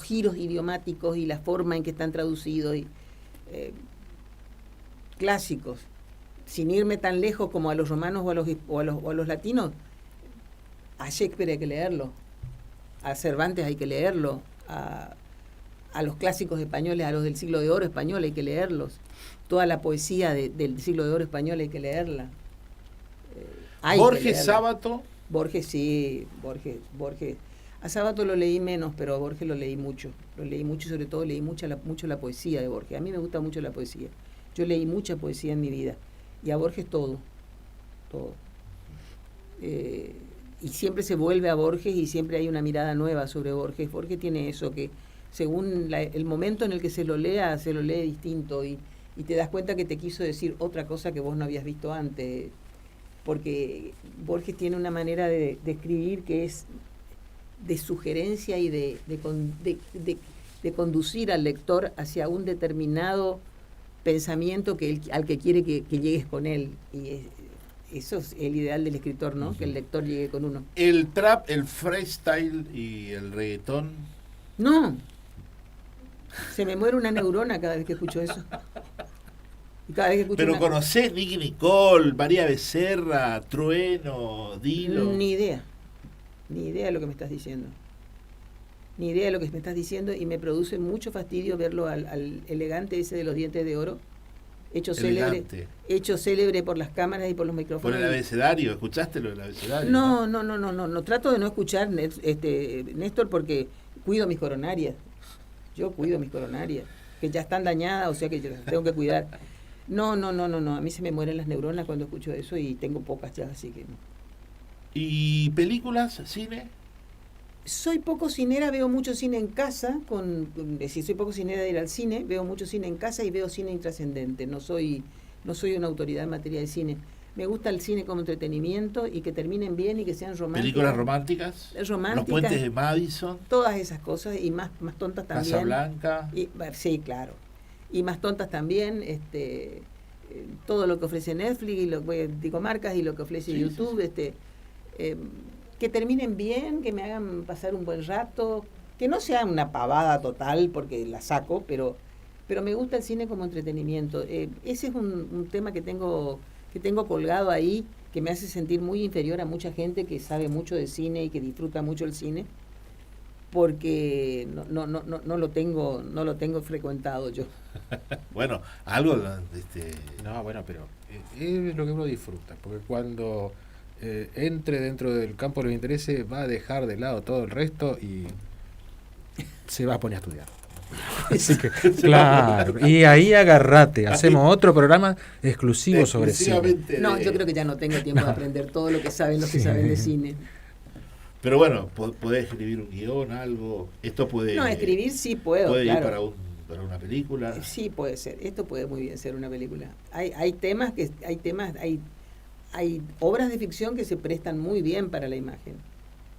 giros idiomáticos y la forma en que están traducidos. Clásicos, sin irme tan lejos como a los romanos o a los latinos, a Shakespeare hay que leerlo, a Cervantes hay que leerlo, a los clásicos españoles, a los del siglo de oro español hay que leerlos, toda la poesía del siglo de oro español hay que leerla. Borges, Sábato. Borges, sí, Borges. A Sábato lo leí menos, pero a Borges lo leí mucho, sobre todo leí mucho la poesía de Borges. A mí me gusta mucho la poesía. Yo leí mucha poesía en mi vida, y a Borges todo. Y siempre se vuelve a Borges y siempre hay una mirada nueva sobre Borges. Borges tiene eso, que según el momento en el que se lo lee distinto, y te das cuenta que te quiso decir otra cosa que vos no habías visto antes, porque Borges tiene una manera de escribir que es de sugerencia y de conducir al lector hacia un determinado pensamiento al que quiere que llegues con él, y eso es el ideal del escritor, ¿no? Uh-huh. Que el lector llegue con uno. ¿El trap, el freestyle y el reggaetón? No, se me muere una neurona cada vez que escucho eso. Y cada vez que escucho Pero conocés Nicky Nicole, María Becerra, Trueno, Dilo. Ni idea de lo que me estás diciendo. Y me produce mucho fastidio verlo al elegante ese de los dientes de oro, hecho célebre por las cámaras y por los micrófonos. ¿Por el abecedario? ¿Escuchaste lo del abecedario? No, trato de no escuchar, Néstor, porque cuido mis coronarias. Yo cuido mis coronarias, que ya están dañadas, o sea que yo las tengo que cuidar. No, a mí se me mueren las neuronas cuando escucho eso, y tengo pocas ya, así que no. ¿Y películas, cine? Soy poco cinera, veo mucho cine en casa, soy poco cinera de ir al cine, veo mucho cine en casa y veo cine intrascendente. No soy una autoridad en materia de cine. Me gusta el cine como entretenimiento y que terminen bien y que sean románticas. ¿Películas románticas? Los puentes de Madison. Todas esas cosas, y más tontas también. Casablanca. Sí, claro. Y más tontas también, todo lo que ofrece Netflix, digo marcas, y lo que ofrece YouTube, que terminen bien, que me hagan pasar un buen rato, que no sea una pavada total porque la saco, pero me gusta el cine como entretenimiento. Ese es un tema que tengo colgado ahí, que me hace sentir muy inferior a mucha gente que sabe mucho de cine y que disfruta mucho el cine, porque no lo tengo frecuentado yo. Bueno, algo No, bueno, pero es lo que uno disfruta, porque cuando entre dentro del campo de los intereses va a dejar de lado todo el resto y se va a poner a estudiar. Así que, claro, y ahí agarrate, hacemos otro programa exclusivo sobre cine. No, yo creo que ya no tengo tiempo de aprender todo lo que saben los que saben de cine. Pero bueno, podés escribir un guión, algo. Esto puede. No, escribir sí puedo. Puede claro. ir para una película. Sí, puede ser. Esto puede muy bien ser una película. Hay hay obras de ficción que se prestan muy bien para la imagen.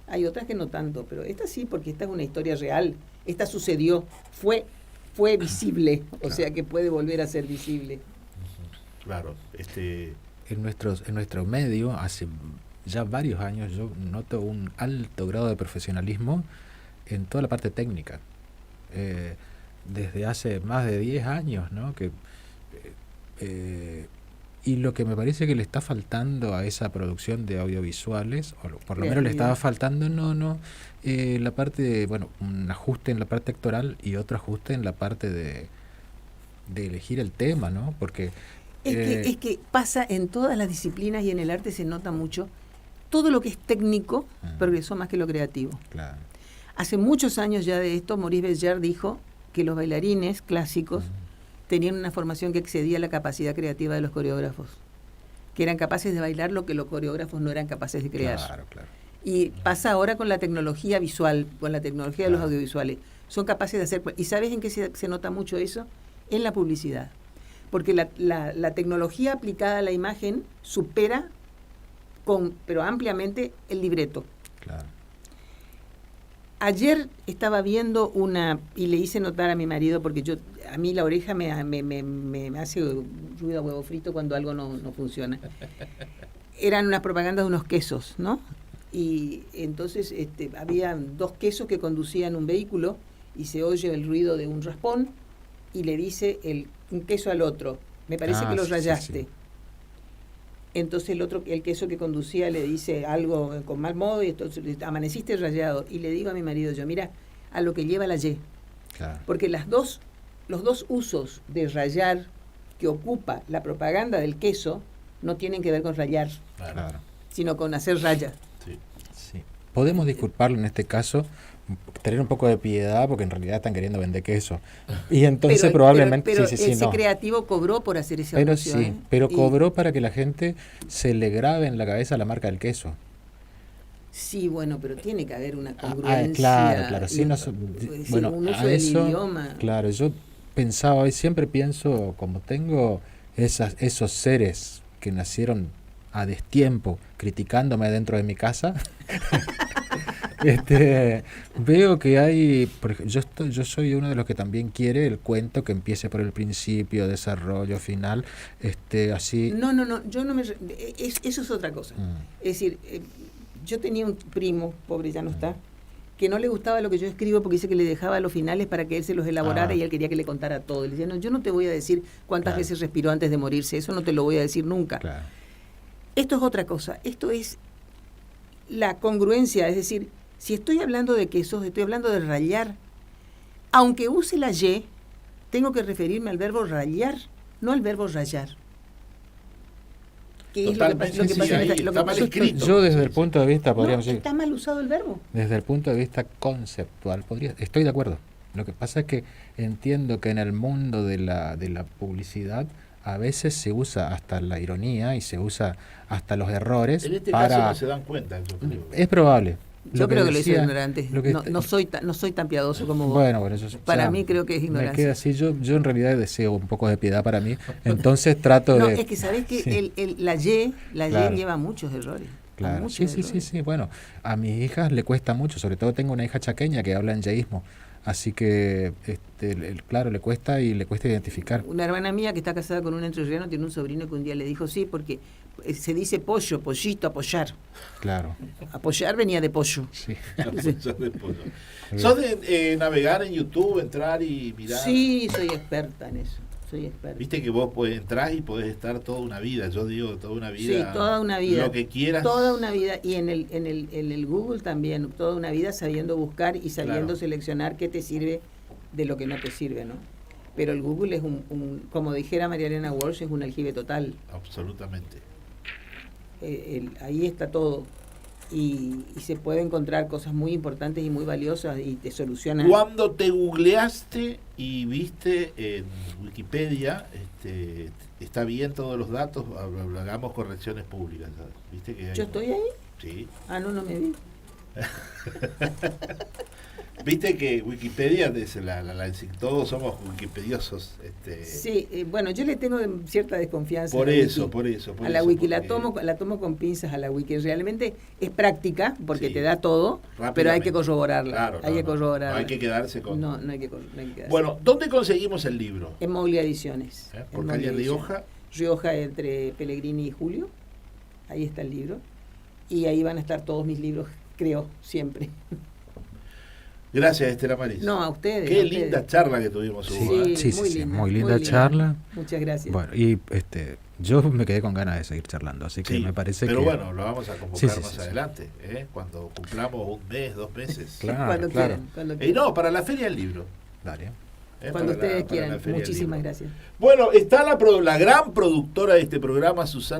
Hay otras que no tanto, pero esta sí, porque esta es una historia real. Esta sucedió, fue visible, o sea que puede volver a ser visible. Claro, En nuestro medio, hace ya varios años, yo noto un alto grado de profesionalismo en toda la parte técnica. Desde hace más de 10 años, ¿no? Y lo que me parece que le está faltando a esa producción de audiovisuales, o por lo menos le estaba faltando, la parte de, un ajuste en la parte actoral y otro ajuste en la parte de elegir el tema, ¿no? Porque es que pasa en todas las disciplinas y en el arte se nota mucho. Todo lo que es técnico progresó más que lo creativo. Claro. Hace muchos años ya de esto, Maurice Béjart dijo que los bailarines clásicos tenían una formación que excedía la capacidad creativa de los coreógrafos, que eran capaces de bailar lo que los coreógrafos no eran capaces de crear. Claro. Y pasa ahora con la tecnología visual, con la tecnología de los audiovisuales. Son capaces de hacer... ¿Y sabes en qué se nota mucho eso? En la publicidad. Porque la tecnología aplicada a la imagen supera, pero ampliamente, el libreto. Claro. Ayer estaba viendo y le hice notar a mi marido, porque a mí la oreja me hace ruido a huevo frito cuando algo no funciona. Eran unas propagandas de unos quesos, ¿no? Y entonces había 2 quesos que conducían un vehículo y se oye el ruido de un raspón y le dice un queso al otro, me parece que lo rayaste. Sí. Entonces el queso que conducía le dice algo con mal modo y entonces amaneciste rayado. Y le digo a mi marido, mira, a lo que lleva la Y. Claro. Porque los dos usos de rayar que ocupa la propaganda del queso no tienen que ver con rayar, claro, sino con hacer raya. Sí. Podemos disculparlo en este caso, tener un poco de piedad, porque en realidad están queriendo vender queso. Y entonces probablemente... Pero ese creativo cobró por hacer ese anuncio. Pero cobró para que la gente se le grabe en la cabeza la marca del queso. Sí, bueno, pero tiene que haber una congruencia. Claro. Sí, un uso del idioma. Claro, yo pensaba, y siempre pienso, como tengo esos seres que nacieron a destiempo criticándome dentro de mi casa... veo que hay, por ejemplo, yo soy uno de los que también quiere el cuento que empiece por el principio, desarrollo, final, así. No, yo no eso es otra cosa. Es decir, yo tenía un primo, pobre ya no está, que no le gustaba lo que yo escribo porque dice que le dejaba los finales para que él se los elaborara y él quería que le contara todo. Le decía, no, yo no te voy a decir cuántas veces respiró antes de morirse, eso no te lo voy a decir nunca. Claro. Esto es otra cosa, esto es la congruencia, es decir, si estoy hablando de quesos, estoy hablando de rallar. Aunque use la Y, tengo que referirme al verbo rallar, no al verbo rayar. ¿Qué es lo que pasa? Yo desde el punto de vista, podríamos decir... Está mal usado el verbo. Desde el punto de vista conceptual, estoy de acuerdo. Lo que pasa es que entiendo que en el mundo de la publicidad a veces se usa hasta la ironía y se usa hasta los errores. En este caso no se dan cuenta, yo creo. Es probable. Yo creo que lo hice ignorante. No soy tan piadoso como vos. Bueno, eso para mí creo que es ignorancia. Me queda así. Yo en realidad deseo un poco de piedad para mí. Entonces trato de... No, es que sabés que la Y lleva muchos errores. Claro, muchos sí. Bueno, a mis hijas le cuesta mucho. Sobre todo tengo una hija chaqueña que habla en yeísmo. Así que, claro, le cuesta identificar. Una hermana mía que está casada con un entrerriano tiene un sobrino que un día le dijo sí, porque se dice pollo, pollito, apoyar. Claro. Apoyar venía de pollo. Sí. ¿Sos de navegar en YouTube, entrar y mirar? Sí, soy experta en eso. Viste que vos entrar y podés estar toda una vida, yo digo toda una vida. Sí, toda una vida. Lo que quieras. Toda una vida. Y en el Google también, toda una vida sabiendo buscar y sabiendo seleccionar qué te sirve de lo que no te sirve, ¿no? Pero el Google es como dijera María Elena Walsh, es un aljibe total. Absolutamente. Ahí está todo. Y se puede encontrar cosas muy importantes y muy valiosas y te solucionan. Cuando te googleaste y viste en Wikipedia, está bien todos los datos, hagamos correcciones públicas, ¿sabes? ¿Viste que ¿Yo estoy ahí? Sí. No me vi. Viste que Wikipedia, todos somos wikipediosos. Sí, bueno, yo le tengo cierta desconfianza. Por a la eso, wiki. por eso. A la wiki porque la tomo con pinzas a la wiki. Realmente es práctica porque Sí. te da todo, pero hay Rápidamente. que corroborarla. Claro, hay que corroborarla. no hay que quedarse con... No hay que quedarse. Bueno, ¿dónde conseguimos el libro? En Moglia Ediciones. ¿Por En calle Moglia Ediciones. Rioja? Rioja entre Pellegrini y Julio. Ahí está el libro. Y ahí van a estar todos mis libros, creo, siempre. Gracias, Estela Maris. No, a ustedes. Qué a ustedes. linda charla que tuvimos, Sí, Hugo, ¿eh? muy linda charla. Muchas gracias. Bueno, y yo me quedé con ganas de seguir charlando, así que Sí, me parece pero que... bueno, lo vamos a convocar Sí, más sí. adelante, cuando cumplamos 1 mes, 2 meses. Claro, cuando claro. quieran. Cuando quieran. No, para la Feria del Libro. Dale. Cuando Para ustedes para quieran. la Feria del Muchísimas Libro. gracias. Bueno, está la gran productora de este programa, Susana.